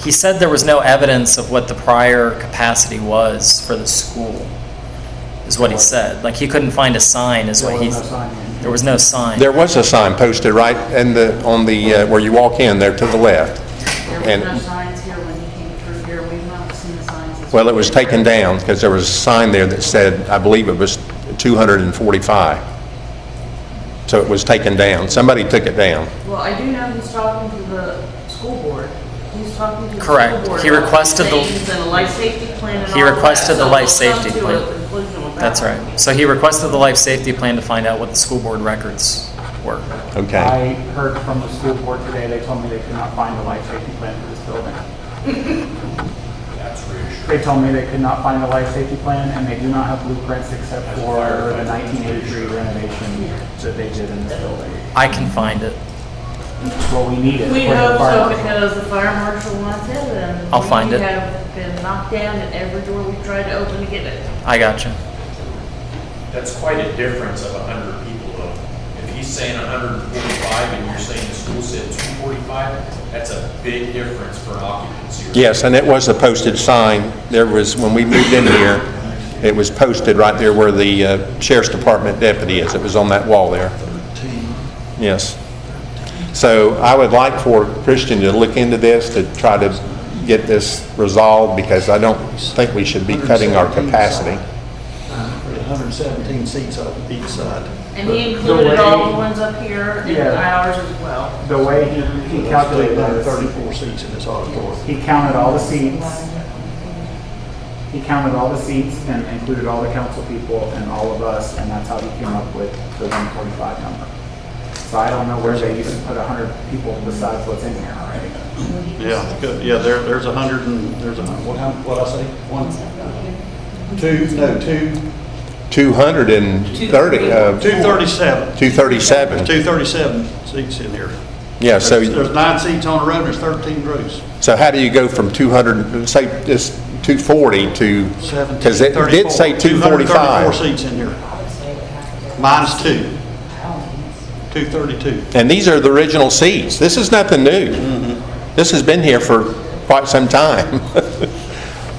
he said there was no evidence of what the prior capacity was for the school, is what he said. Like, he couldn't find a sign, there was no sign. There was a sign posted right on the where you walk in there to the left. There was no signs here when he came through here. We've not seen the signs. Well, it was taken down because there was a sign there that said, I believe it was 245. So it was taken down. Somebody took it down. Well, I do know he's talking to the school board. He's talking to the Correct. school board. He requested the things and a life safety plan and all He requested that. the life safety So plan. we'll come to a conclusion with that. That's right. So he requested the life safety plan to find out what the school board records were. Okay. I heard from the school board today, they told me they could not find a life safety plan for this building. That's reassuring. They told me they could not find a life safety plan, and they do not have blueprints except for the 1983 renovation that they did in this building. I can find it. Well, we need it. We for the hope fire so, marshal. because the fire marshal wants it, and I'll find it. we have been knocked down at every door we've tried to open to get it. I got you. That's quite a difference of 100 people though. If he's saying 145 and you're saying the school said 245, that's a big difference for occupancy. Yes, and it was a posted sign. There was, when we moved in here, it was posted right there where the sheriff's department deputy is. It was on that wall there. Yes. So I would like for Christian to look into this to try to get this resolved, because I don't think we should be cutting our capacity. There's 117 seats on each side. And he included all the ones up here and Yeah. ours as well. The way he calculated There are that, 34 seats in this auditorium. he counted all the seats. He counted all the seats and included all the council people and all of us, and that's how he came up with the 145 number. So I don't know where they used to put 100 people besides what's in here already. Yeah, good. Yeah, there's 100 and, there's a, what I say? 230, 237. 237. 237 seats in here. Yeah, so, There's 9 seats on the row, and there's 13 rows. so how do you go from 200, say, this 240 to, because it did say 234 245. seats in here. Minus 2. 232. And these are the original seats. This is nothing new. This has been here for quite some time.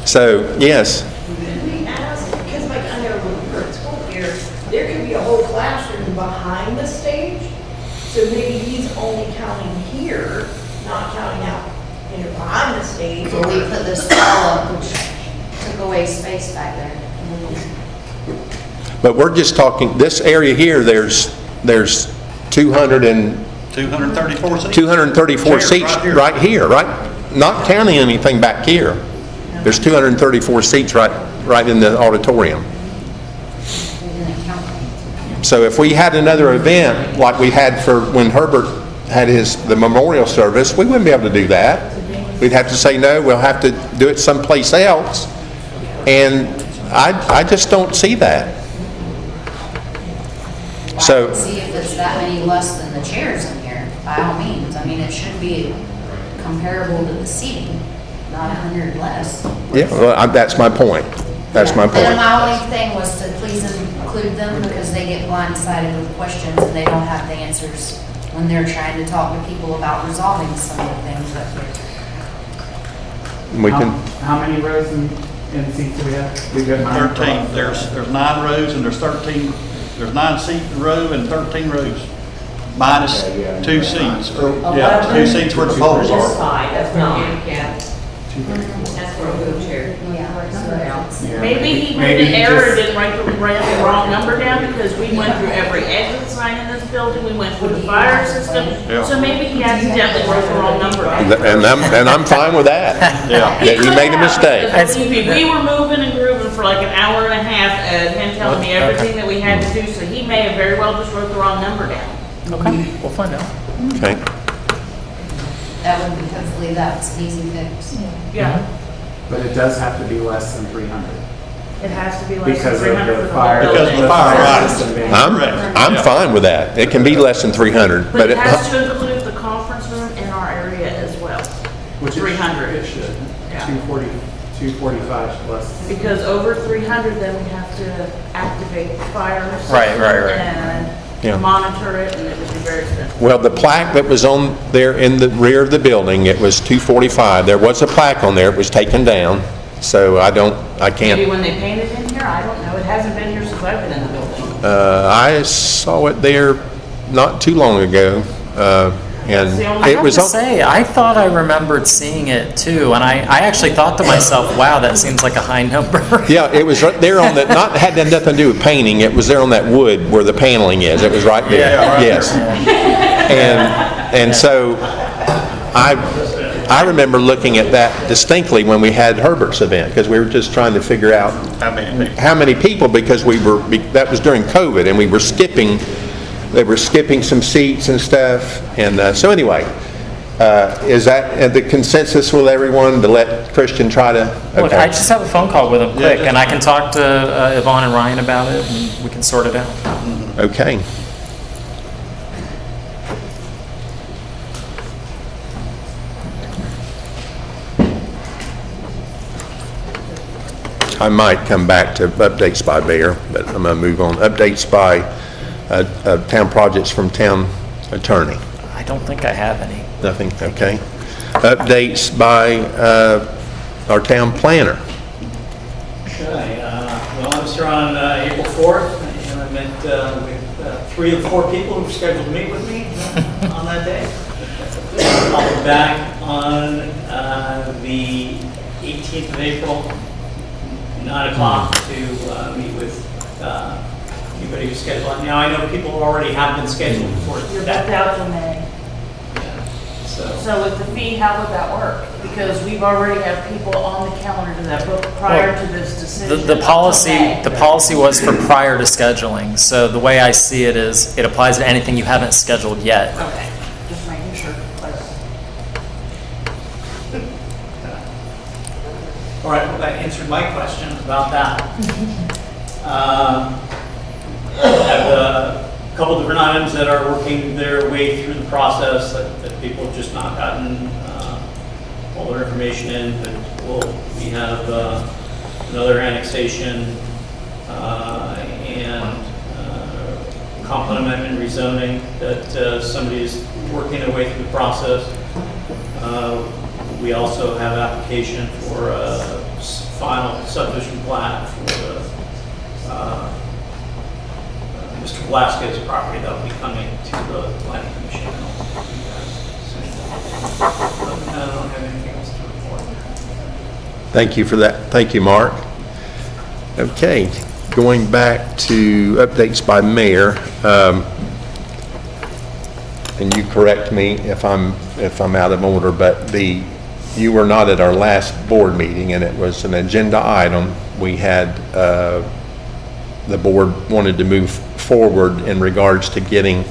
So, yes. We asked, because like I know when we were at school here, there could be a whole classroom behind the stage. So maybe he's only counting here, not counting out, behind the stage. So we put this wall up, which took away space back there. But we're just talking, this area here, there's 234 seats. 234 Chairs seats right here. right? Not counting anything back here. There's 234 seats right in the auditorium. So if we had another event like we had for when Herbert had the memorial service, we wouldn't be able to do that. We'd have to say, no, we'll have to do it someplace else. And I just don't see that. So, See if it's that many less than the chairs in here, by all means. I mean, it should be comparable to the seating, not 100 less. yeah, well, that's my point. That's my And point. my only thing was to please include them because they get blindsided with questions and they don't have the answers when they're trying to talk to people about resolving some of the things up here. We can, How many rows and seats do we have? We've got 9. 13. There's 9 rows and there's 13. There's 9 seat row and 13 rows. Minus 2 seats. Yeah, 2 seats where the poles This are. side, that's not handicap. That's for a wheelchair. Maybe he made Maybe an he error just- and didn't write the wrong number down because we went through every exit sign in this building, we went through the fire system. Yeah. So maybe he accidentally wrote the wrong number down. and I'm fine with that. Yeah. That you made a mistake. Because believe me, we were moving and grooving for like an hour and a half and him telling me everything that we had to do, so he may have very well just wrote the wrong number down. Okay, we'll find out. Okay. That would be, hopefully that's an easy fix. Yeah, But it does have to be less than 300. it has to be less than Because of 300 for the the fire. whole Because of the building. fire, right. system being- I'm fine with that. It can be less than 300, But it has to include the conference room in our area as well. Which 300. It should. Yeah. 245 plus. Because over 300, then we have to activate the fire system. Right. Yeah. And monitor it, and it would be very expensive. well, the plaque that was on there in the rear of the building, it was 245. There was a plaque on there. It was taken down. So I Maybe can't, when they painted in here, I don't know. It hasn't been here since I've been in the building. I saw it there not too long ago. And the only- I it have was to on, say, I thought I remembered seeing it too, and I actually thought to myself, wow, that seems like a high number. yeah, it was right there on the, had nothing to do with painting. It was there on that wood where the paneling is. It was right there. Yeah, right Yes. And so I remember looking at that distinctly when we had Herbert's event, because we were just trying to figure out how many people, because that was during COVID, and they were skipping some seats and stuff. And so anyway, is that the consensus with everyone to let Christian try to? Look, Okay. I just have a phone call with him quick, just- and I can talk to Yvonne and Ryan about it, and we can sort it out. Okay. I might come back to updates by Bear, but I'm going to move on. Updates by town projects from town attorney. I don't think I have any. Nothing, okay. Updates by our town planner. Okay, well, I was here on April 4th, and I met with 3 of the 4 people who scheduled to meet with me on that day. I'll be back on the 18th of April, 9 o'clock, to meet with schedule it. Now, I know people already have been scheduled for You're that. booked out till May. So with the fee, how would that work? Because we've already have people on the calendar that book prior to this decision. The policy was for prior to scheduling. So the way I see it is it applies to anything you haven't scheduled yet. Okay, just making sure. All right, well, that answered my question about that. I have a couple different items that are working their way through the process that people have just not gotten all their information in. But we have another annexation and comp amendment rezoning that somebody's working their way through the process. We also have application for a final subdivision plat for Mr. Velasquez's property that will be coming to the planning commission. I don't have anything else to report. Thank you for that. Thank you, Mark. Okay, going back to updates by mayor, and you correct me if I'm out of order, but you were not at our last board meeting, and it was an agenda item. We had the board wanted to move forward in regards to getting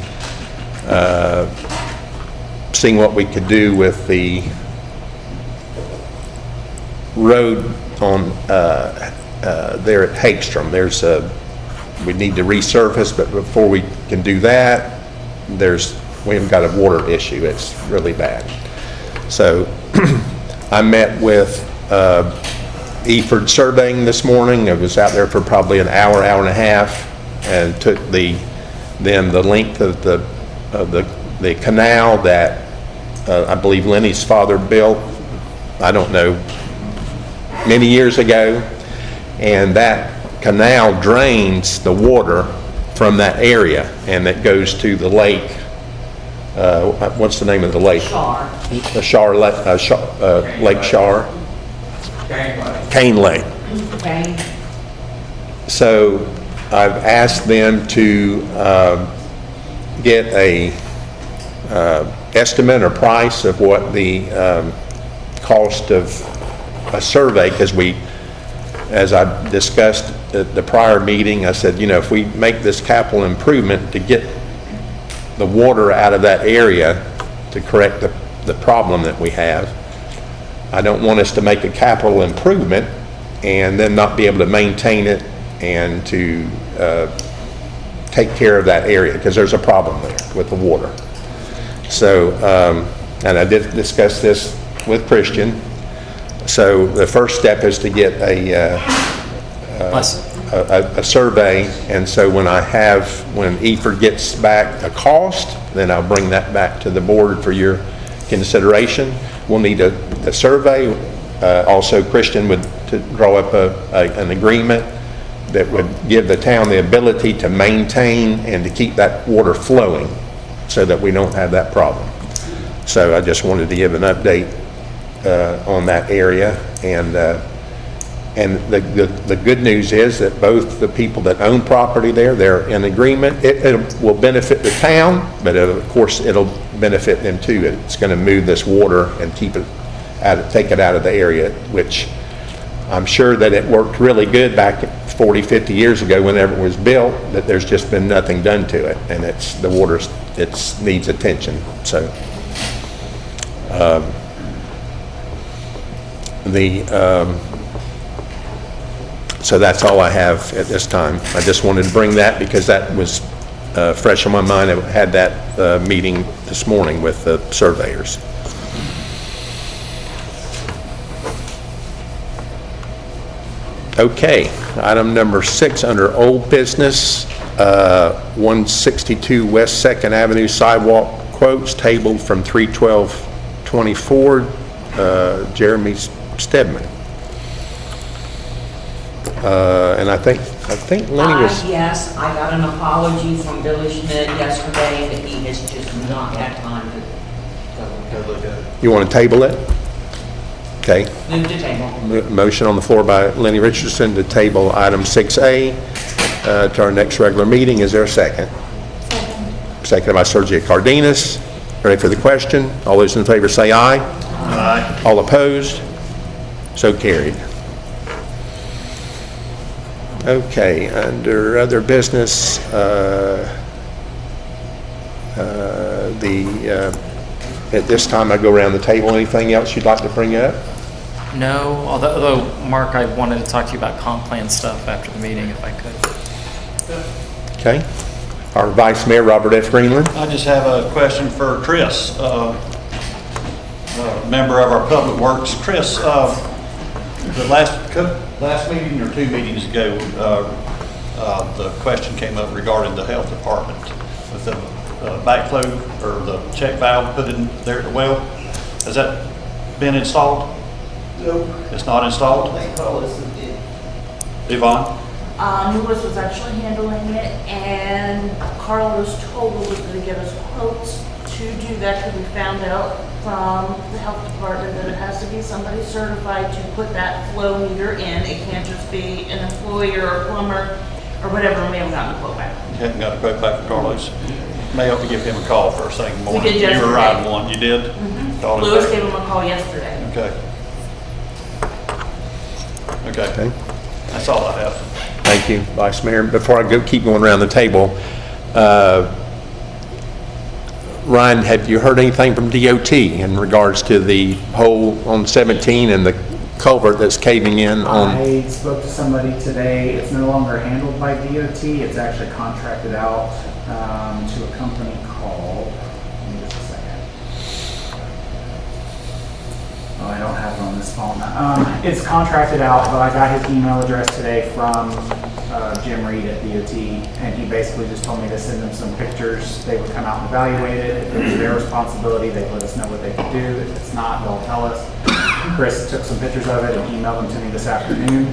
seeing what we could do with the road on there at Hagstrom. We need to resurface, but before we can do that, we have got a water issue. It's really bad. So I met with Eford Surveying this morning. I was out there for probably an hour and a half, and took the length of the canal that I believe Lenny's father built, I don't know, many years ago, and that canal drains the water from that area, and it goes to the lake. What's the name of the lake? Shar. The Shar Lake Shar. Cane Lake. Okay. So I've asked them to get a estimate or price of what the cost of a survey, because as I discussed at the prior meeting, I said, if we make this capital improvement to get the water out of that area to correct the problem that we have, I don't want us to make a capital improvement and then not be able to maintain it and to take care of that area, because there's a problem there with the water. So, and I did discuss this with Christian. So the first step is to get a survey, and so when Eford gets back a cost, then I'll bring that back to the board for your consideration. We'll need a survey. Also, Christian would draw up an agreement that would give the town the ability to maintain and to keep that water flowing so that we don't have that problem. So I just wanted to give an update on that area. And the good news is that both the people that own property there, they're in agreement. It will benefit the town, but of course it'll benefit them too. It's going to move this water and take it out of the area, which I'm sure that it worked really good back 40, 50 years ago whenever it was built, that there's just been nothing done to it, and the water needs attention. So so that's all I have at this time. I just wanted to bring that because that was fresh on my mind. I had that meeting this morning with the surveyors. Okay, item number 6 under old business, 162 West 2nd Avenue sidewalk quotes tabled from 3/12/24, Jeremy Stedman. And I think Lenny was... Yes, I got an apology from Billy Schmidt yesterday, that he has just not had time to go look at it. You want to table it? Okay. Move to table. Motion on the floor by Lenny Richardson to table item 6A. to our next regular meeting. Is there a second? Seconded by Sergio Cardenas. Ready for the question? All those in favor say aye. Aye. All opposed? So carried. Okay, under other business, at this time I go around the table. Anything else you'd like to bring up? No, although, Mark, I wanted to talk to you about comp plan stuff after the meeting, if I could. Okay. Our Vice Mayor, Robert F. Greenland. I just have a question for Chris, member of our Public Works. Chris, the last meeting or 2 meetings ago, the question came up regarding the health department with the backflow or the check valve put in there at the well. Has that been installed? No. It's not installed? They call us and did. Yvonne? Lewis was actually handling it, and Carlos told us to give us quotes to do that because we found out from the health department that it has to be somebody certified to put that flow meter in. It can't just be an employee or a plumber or whatever. We haven't gotten a quote back. You haven't got a quote back from Carlos? May have to give him a call first thing in the morning. We did You were riding yesterday. one, you did? Called him Lewis back? gave him a call yesterday. Okay. Okay. That's all I have. Thank you, Vice Mayor. Before I keep going around the table, Ryan, have you heard anything from DOT in regards to the hole on 17 and the culvert that's caving in on? I spoke to somebody today. It's no longer handled by DOT. It's actually contracted out to a company called, give me just a second. Oh, I don't have it on this phone. It's contracted out, but I got his email address today from Jim Reed at DOT, and he basically just told me to send them some pictures. They would come out and evaluate it. If it was their responsibility, they'd let us know what they could do. If it's not, they'll tell us. Chris took some pictures of it and emailed them to me this afternoon,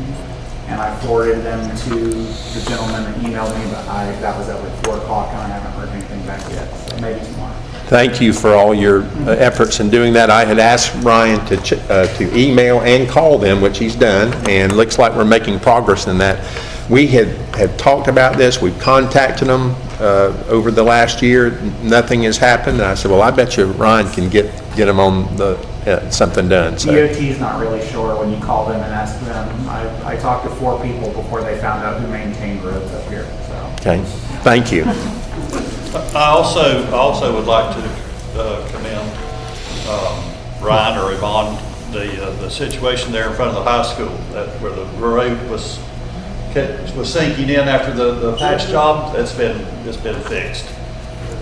and I forwarded them to the gentleman that emailed me, but that was at like 4 o'clock, and I haven't heard anything back yet, so maybe tomorrow. Thank you for all your efforts in doing that. I had asked Ryan to email and call them, which he's done, and looks like we're making progress in that. We had talked about this. We've contacted them over the last year. Nothing has happened. And I said, well, I bet you Ryan can get them on something done. So. DOT's not really sure when you call them and ask them. I talked to 4 people before they found out who maintained roads up here, so. Okay, thank you. I also would like to commend Ryan or Yvonne, the situation there in front of the high school, where the road was sinking in after the patch job. It's been fixed.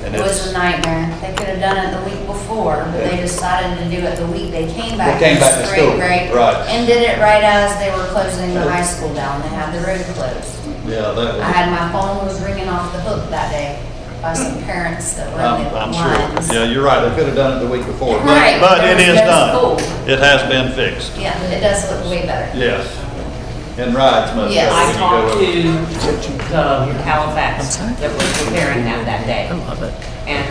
And It was a nightmare. They could have done it the week before, but they decided to do it the week they came back to school. grade. Right. And did it right as they were closing the high school down. They had the road closed. Yeah, that I had my phone was ringing off the hook that day by some parents that were in the I'm lines. sure. Yeah, you're right. They could have done it the week before. Right. But it is There's done. school. It has been fixed. Yeah, it does look way better. Yes. And rides much Yes. better I when talked you go over. to the Halifax that was preparing that day. I love it. And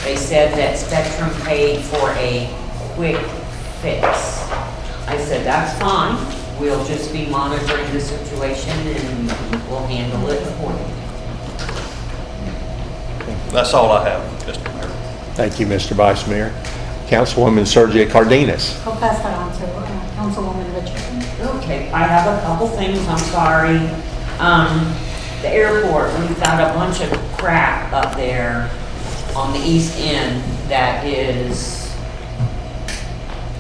they said that Spectrum paid for a quick fix. I said, that's fine. We'll just be monitoring the situation and we'll handle it accordingly. That's all I have, Mr. Mayor. Thank you, Mr. Vice Mayor. Councilwoman Sergio Cardenas. I'll pass that on to Councilwoman Richardson. Okay, I have a couple things, I'm sorry. The airport, we've got a bunch of crap up there on the east end that is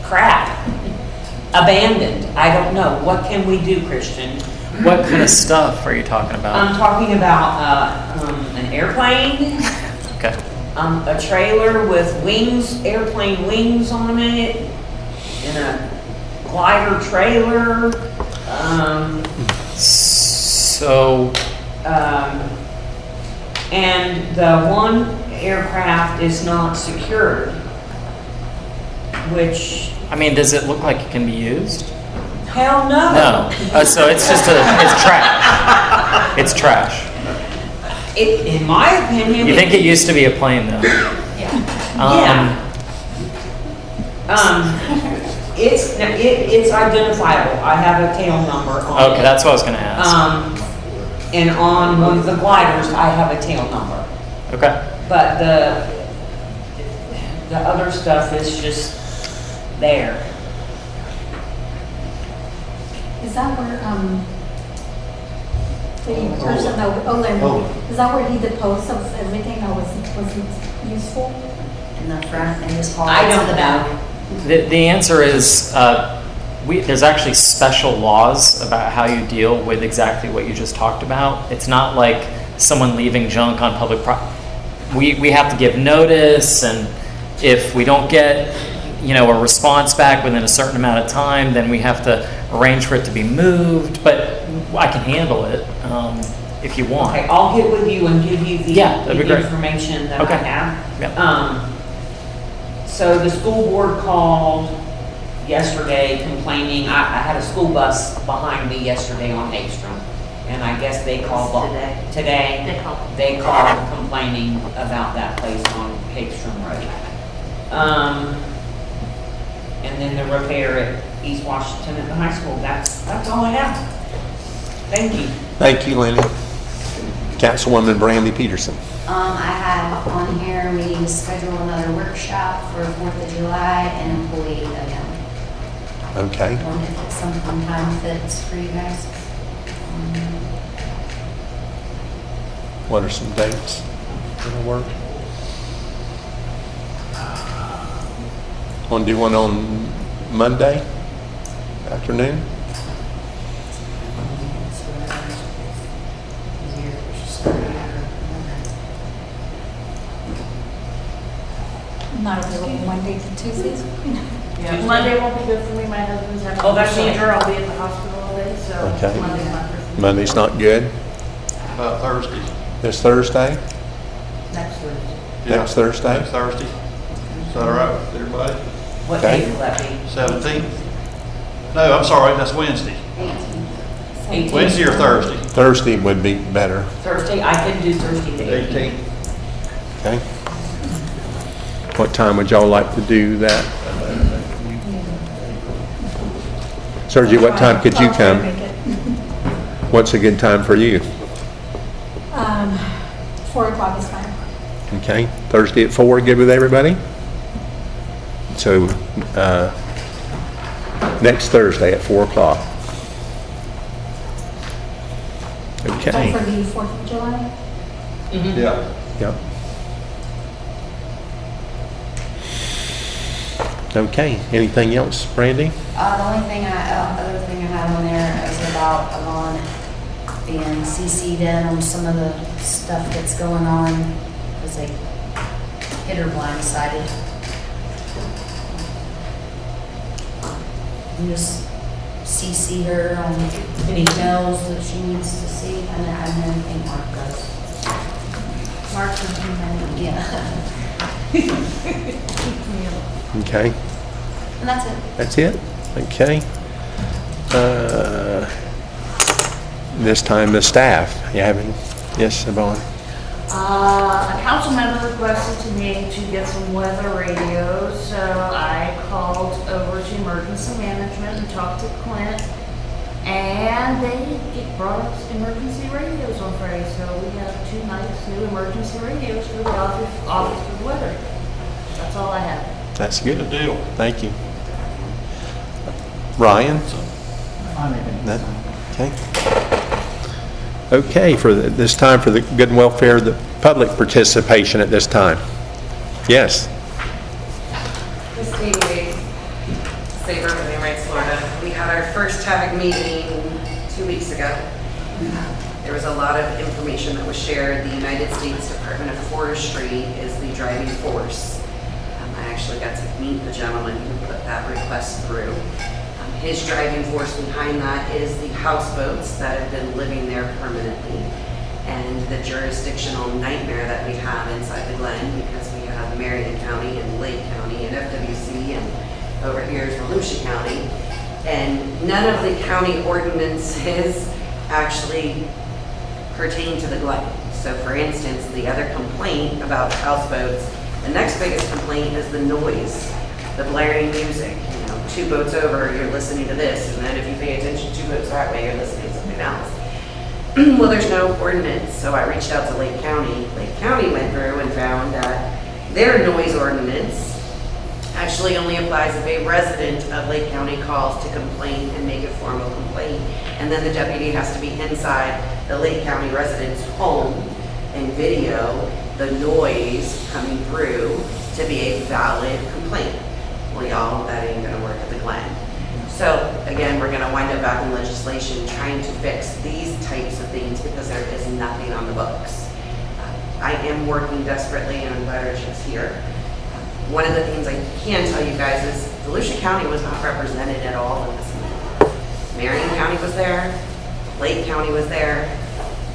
crap, abandoned. I don't know, what can we do, Christian? What kind of stuff are you talking about? I'm talking about an airplane, Okay. a trailer with wings, airplane wings on it, and a glider trailer. And the one aircraft is not secured, which, I mean, does it look like it can be used? hell no. No. So it's just it's trash. It's trash. In my opinion. You think it used to be a plane, though? Yeah. It's identifiable. I have a tail number on it. Okay, that's what I was going to ask. And on one of the gliders, I have a tail number. Okay. But the other stuff is just there. Is that where, the person that, is that where he deposed of everything that wasn't useful? In the front, in his hall. I don't to the know. back. The answer is, there's actually special laws about how you deal with exactly what you just talked about. It's not like someone leaving junk on public property. We have to give notice, and if we don't get, a response back within a certain amount of time, then we have to arrange for it to be moved, but I can handle it, if you want. Okay, I'll get with you and give you that'd be the great. information that Okay. I have. Yeah. So the school board called yesterday complaining, I had a school bus behind me yesterday on Hagstrom. And I guess they called today. They called complaining about that place on Hagstrom Road. And then the repair at East Washington at the high school. That's all I have. Thank you. Thank you, Lenny. Councilwoman Brandy Peterson. I have on here, we need to schedule another workshop for 4th of July and employee event. Okay. If sometime fits for you guys. What are some dates that'll work? Want to do one on Monday afternoon? Not available Monday to Tuesdays. Yeah, Monday won't be good for me, my husband's having a procedure, I'll be at the hospital all day, so Okay. Monday's not good for me. Monday's not good. About Thursday. This Thursday? Next Thursday. Next Thursday? Next Thursday. Is that all right with everybody? What Okay. day will that be? 17th? No, I'm sorry, that's Wednesday. 18th. Wednesday or Thursday? Thursday would be better. Thursday, I can do Thursday the 18th. 18th. Okay. What time would y'all like to do that? Sergi, what time could you I'll try to come? make it. What's a good time for you? 4 o'clock is fine. Okay, Thursday at 4, good with everybody? So, next Thursday at 4 o'clock. Okay. Time for the 4th of July? Yeah. Yep. Okay, anything else, Brandy? The only thing other thing I had on there is about Alon being CC'd in on some of the stuff that's going on, because they hit her blindsided. You just CC her on any emails that she needs to see, and I don't think Mark does. Mark's in yeah. Okay, And that's it. that's it? Okay. This time the staff, you have any? Yes, Yvonne? A council member requested to me to get some weather radios, so I called over to emergency management and talked to Clint, and they brought us emergency radios on Friday, so we have 2 nice new emergency radios for the office for the weather. That's all I have. That's good. Good deal. Thank you. Ryan? I make it. No? Okay. Okay, for this time for the good and welfare of the public participation at this time. Yes. Christine Wade, Safer Voting Rights, Florida. We had our first TAG meeting 2 weeks ago. There was a lot of information that was shared. The United States Department of Forestry is the driving force. I actually got to meet the gentleman who put that request through. His driving force behind that is the houseboats that have been living there permanently, and the jurisdictional nightmare that we have inside the Glen, because we have Marion County and Lake County and FWC, and over here is Volusia County, and none of the county ordinances actually pertain to the Glen. So for instance, the other complaint about houseboats, the next biggest complaint is the noise, the blaring music. 2 boats over, you're listening to this, and then if you pay attention 2 boats that way, you're listening to something else. Well, there's no ordinance, so I reached out to Lake County. Lake County went through and found that their noise ordinance actually only applies if a resident of Lake County calls to complain and make a formal complaint. And then the deputy has to be inside the Lake County resident's home and video the noise coming through to be a valid complaint. Well, y'all, that ain't gonna work at the Glen. So again, we're gonna wind up back in legislation trying to fix these types of things because there is nothing on the books. I am working desperately, and I'm glad Richard's here. One of the things I can tell you guys is Volusia County was not represented at all in this meeting. Marion County was there, Lake County was there,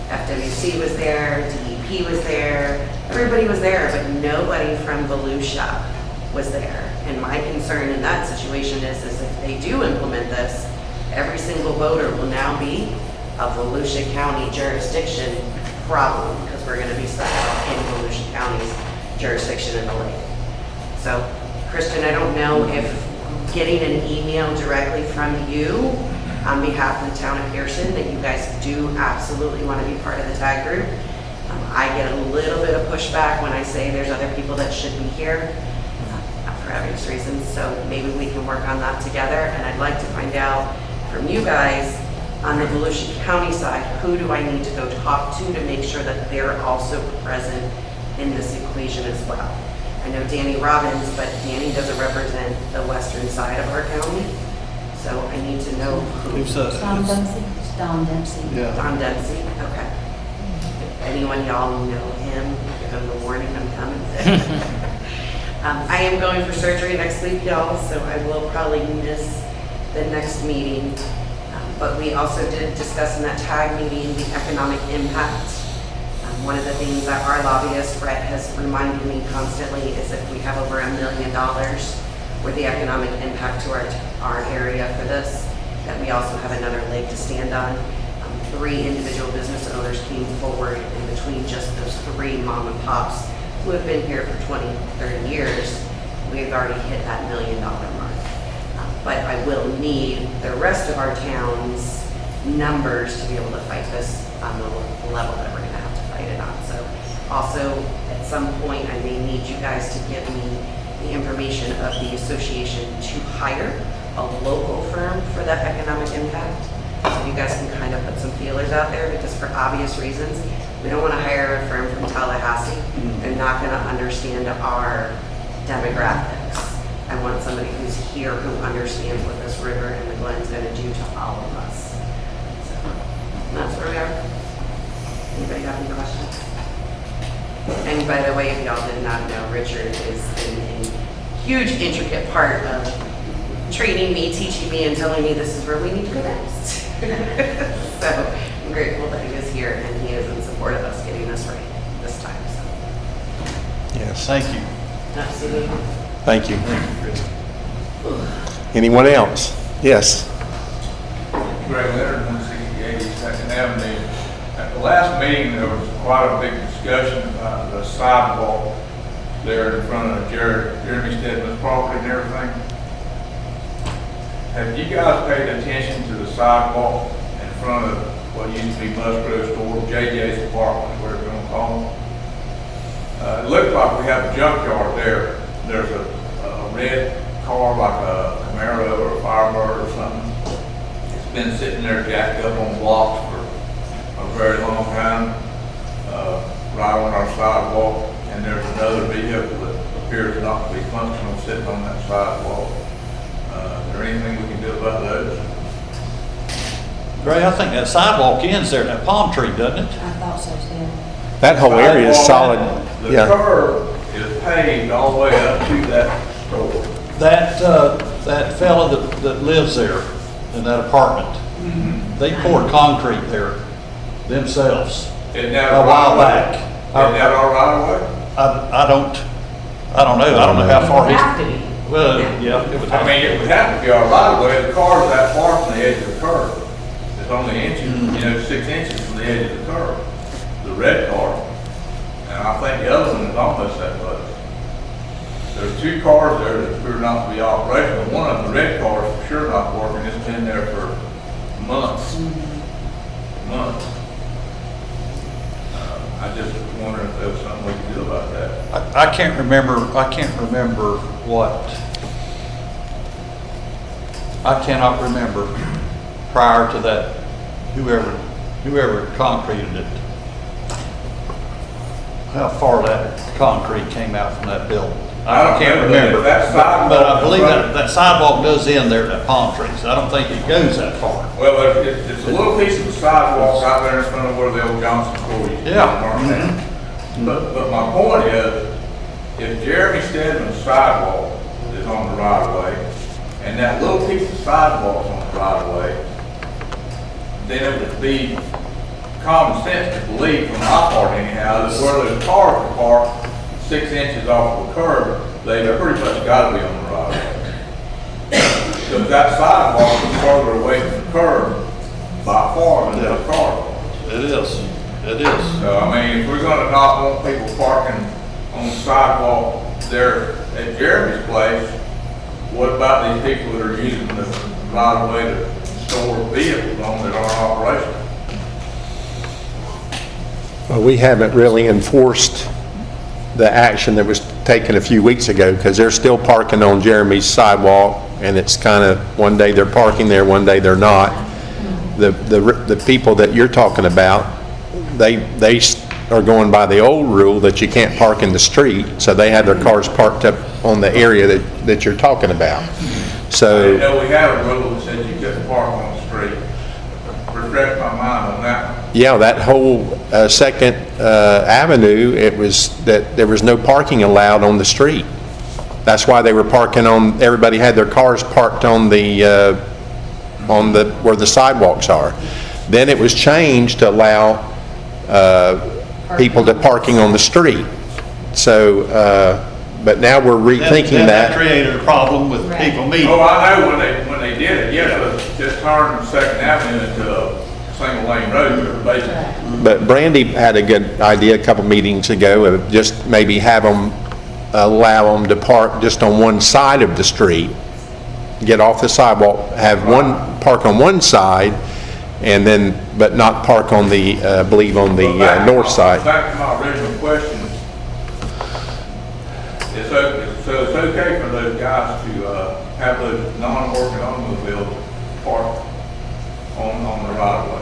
FWC was there, DEP was there, everybody was there, but nobody from Volusia was there. And my concern in that situation is if they do implement this, every single voter will now be a Volusia County jurisdiction problem, because we're gonna be stuck in Volusia County's jurisdiction in the lake. So, Christian, I don't know if getting an email directly from you on behalf of the town of Pierson that you guys do absolutely want to be part of the tag group. I get a little bit of pushback when I say there's other people that should be here for obvious reasons, so maybe we can work on that together. And I'd like to find out from you guys on the Volusia County side, who do I need to go talk to make sure that they're also present in this equation as well. I know Danny Robbins, but Danny doesn't represent the western side of our county, so I need to know who. Who's that? Don Dempsey. Don Dempsey. Yeah. Don Dempsey, okay. If anyone y'all know him, give him the warning, I'm coming. I am going for surgery next week, y'all, so I will probably miss the next meeting. But we also did discuss in that tag meeting the economic impact. One of the things that our lobbyist, Brett, has reminded me constantly is if we have over $1 million for the economic impact to our area for this, that we also have another leg to stand on. 3 individual business owners came forward, and between just those 3 mom and pops who have been here for 20, 30 years, we've already hit that $1 million mark. But I will need the rest of our town's numbers to be able to fight this on the level that we're gonna have to fight it on. So also, at some point, I may need you guys to give me the information of the association to hire a local firm for that economic impact. So you guys can kind of put some feelers out there, because for obvious reasons, we don't wanna hire a firm from Tallahassee. They're not gonna understand our demographics. I want somebody who's here who understands what this river and the Glen's gonna do to all of us. So that's where we are. Anybody have any questions? And by the way, if y'all did not know, Richard is a huge, intricate part of training me, teaching me, and telling me this is where we need to go next. So I'm grateful that he is here and he is in support of us getting this right this time. So. Yes. Thank you. Absolutely. Thank you. Anyone else? Yes. Greg Leonard, 168 Second Avenue. At the last meeting, there was quite a big discussion about the sidewalk there in front of Jeremy Stedman's property and everything. Have you guys paid attention to the sidewalk in front of what used to be Musgrove Store, JJ's apartment, whatever you want to call them? It looks like we have a junkyard there. There's a red car like a Camaro or a Firebird or something. It's been sitting there jacked up on blocks for a very long time, right on our sidewalk. And there's another vehicle that appears not to be functional sitting on that sidewalk. Is there anything we can do about those? Ray, I think that sidewalk ends there, that palm tree, doesn't it? I thought so too. That whole area is solid. The Yeah. curb is paved all the way up to that store. That fella that lives there in that apartment, they poured concrete there themselves Isn't that a while back. Isn't that our right of way? I don't know. I don't know how far he's. Have to be. Well, yeah, it would I mean, it would have to be our right of way. The car's that far from the edge of the curb. It's only inches, 6 inches from the edge of the curb. The red car. And I think the other one is almost that close. There's 2 cars there that appear not to be operational. One of them, the red car, is for sure not working. It's been there for months. Months. I can't remember I cannot remember prior to that, whoever concreted it, how far that concrete came out from that building. I can't remember. That sidewalk. But I believe that sidewalk does end there at palm trees. I don't think it goes that far. Well, it's a little piece of the sidewalk out there in front of where the old Johnson School used to be. Yeah. But my point is, if Jeremy Stedman's sidewalk is on the right of way, and that little piece of sidewalk's on the right of way, then it would be common sense to believe, from my part anyhow, that where those cars are parked 6 inches off of the curb, they've pretty much got to be on the right of way. Because that sidewalk is further away from the curb by far than the car. It is. It is. So, I mean, if we're gonna not want people parking on the sidewalk there at Jeremy's place, what about these people that are using the right of way to store vehicles on that aren't operational? Well, we haven't really enforced the action that was taken a few weeks ago, because they're still parking on Jeremy's sidewalk, and it's kind of, one day they're parking there, one day they're not. The people that you're talking about, they are going by the old rule that you can't park in the street, so they have their cars parked up on the area that you're talking about. I So, didn't know we had a rule that said you couldn't park on the street. Refresh my mind on that one. yeah, that whole Second Avenue, it was that there was no parking allowed on the street. That's why they were parking on, everybody had their cars parked on the where the sidewalks are. Then it was changed to allow people to parking on the street. So, but now we're rethinking That that. created a problem with people meeting. Oh, I know when they did it, yeah, just turned Second Avenue into a single lane road, basically. But Brandy had a good idea a couple meetings ago of just maybe allow them to park just on one side of the street, get off the sidewalk, have park on one side, and then, but not park on the, I believe on the north side. Back to my original question. So it's okay for those guys to have those non-working automobiles parked on the right of way?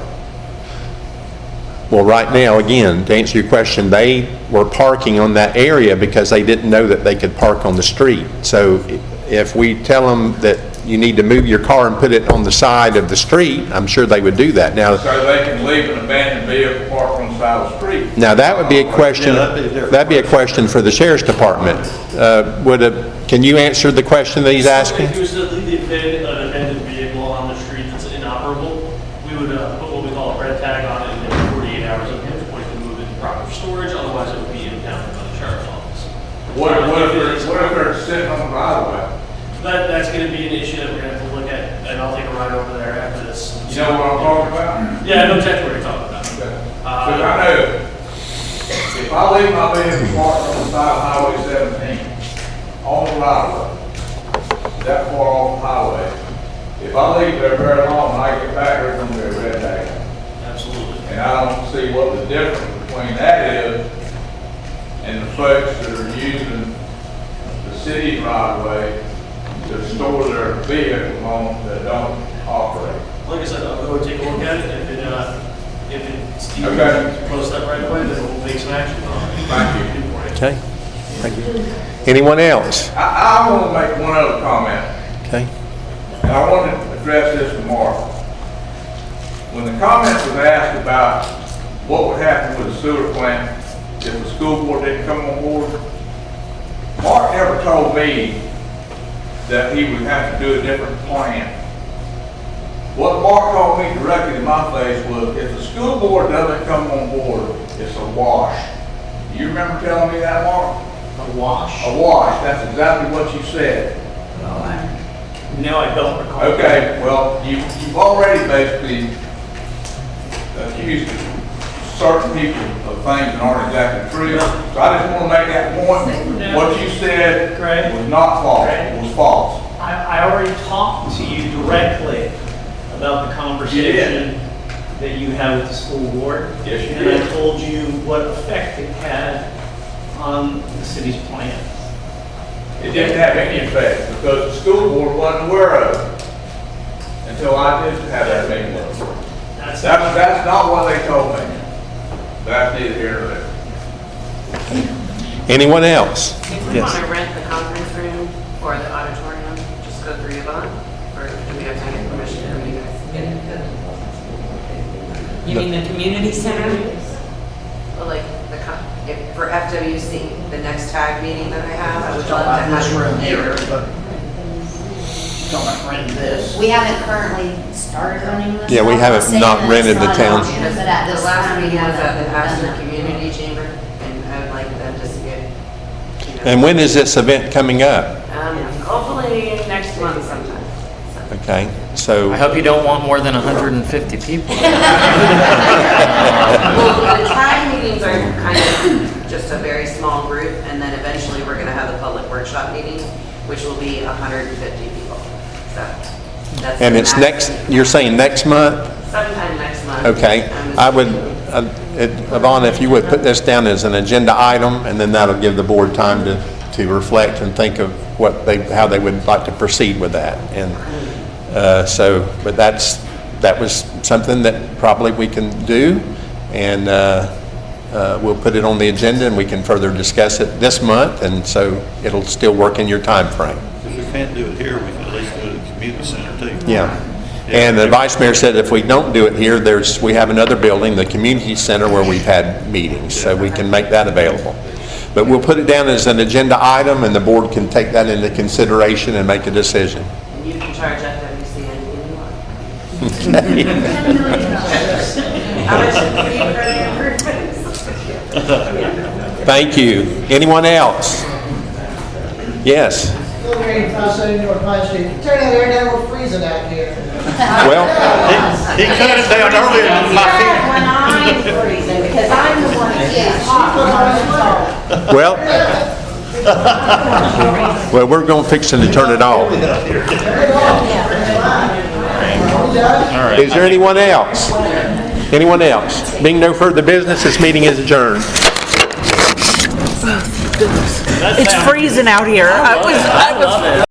Well, right now, again, to answer your question, they were parking on that area because they didn't know that they could park on the street. So if we tell them that you need to move your car and put it on the side of the street, I'm sure they would do that. Now, So they can leave an abandoned vehicle parked on the side of the street? now that would be a question, that'd be a question for the sheriff's department. Can you answer the question that he's asking? If you was to leave an abandoned vehicle on the street that's inoperable, we would put what we call a red tag on it, and then 48 hours of him point to move it to proper storage, otherwise it would be impounded by the sheriff's office. What if they're sitting on the right of way? That's going to be an issue that we're going to have to look at, and I'll take a ride over there after this. You know what I'm talking about? Yeah, I know exactly what you're talking about. Because I know, if I leave my vehicle parked on the side of Highway 17, on the right of way, that far off the highway, if I leave there very long, when I get back, there's going to be a red tag. Absolutely. And I don't see what the difference between that is and the folks that are using the city's right of way to store their vehicles on that don't operate. Like I said, I'll go and take a look at it. If it's Okay. close that right away, then we'll make some action on it. Thank you. Okay, thank you. Anyone else? I want to make one other comment, Okay. and I want to address this to Mark. When the comment was asked about what would happen with the sewer plant if the school board didn't come on board, Mark never told me that he would have to do a different plan. What Mark told me directly in my face was, if the school board doesn't come on board, it's a wash. Do you remember telling me that, Mark? A wash? A wash, that's exactly what you said. No, I don't recall. Okay, well, you've already basically accused certain people of things that aren't exactly true. So I just want to make that point. What you said was not false, it was false. I already talked to you directly about the conversation that you had with the school board. Yes, you and did. I told you what effect it had on the city's plan. It didn't have any effect because the school board wasn't aware of it until I did have that meeting. That's not what they told me. That's neither here nor there. Anyone else? If we want to rent the conference room or the auditorium, just go through Yvonne, or do we have to get permission from you guys? You mean the community center? Well, like, for FWC, the next tag meeting that I have, I would Don't love to have have this room it here, here. but don't rent this. We haven't currently started running this. Yeah, we I'm not haven't saying not that rented it's the not an town. option, But at The this last time, we meeting was at haven't the done Pastor that. Community Chamber, and I would like them to see it. You know. And when is this event coming up? Hopefully next month sometime. Okay, so. I hope you don't want more than 150 people. Well, the tag meetings are kind of just a very small group, and then eventually we're gonna have the public workshop meeting, which will be 150 people. So that's. And the it's max. next, you're saying next month? Sometime next month. Okay, I would, Yvonne, if you would put this down as an agenda item, and then that'll give the board time to reflect and think of how they would like to proceed with that. And but that was something that probably we can do, and we'll put it on the agenda, and we can further discuss it this month, and so it'll still work in your time frame. If we can't do it here, we can at least do it at the community center too. Yeah. And the vice mayor said if we don't do it here, we have another building, the community center, where we've had meetings, so we can make that available. But we'll put it down as an agenda item, and the board can take that into consideration and make a decision. And you can charge FWC anything you want. How much is the fee for the improvements? Thank you. Anyone else? Yes. Still hearing if I say North Pine Street, turn that air down, we're freezing out here. Well, he cut it down earlier than my feet. When I'm freezing, because I'm the one that gets hot. well, we're going to fix it to turn it off. Is there anyone else? Anyone else? Being no further business, this meeting is adjourned. It's freezing out here. I was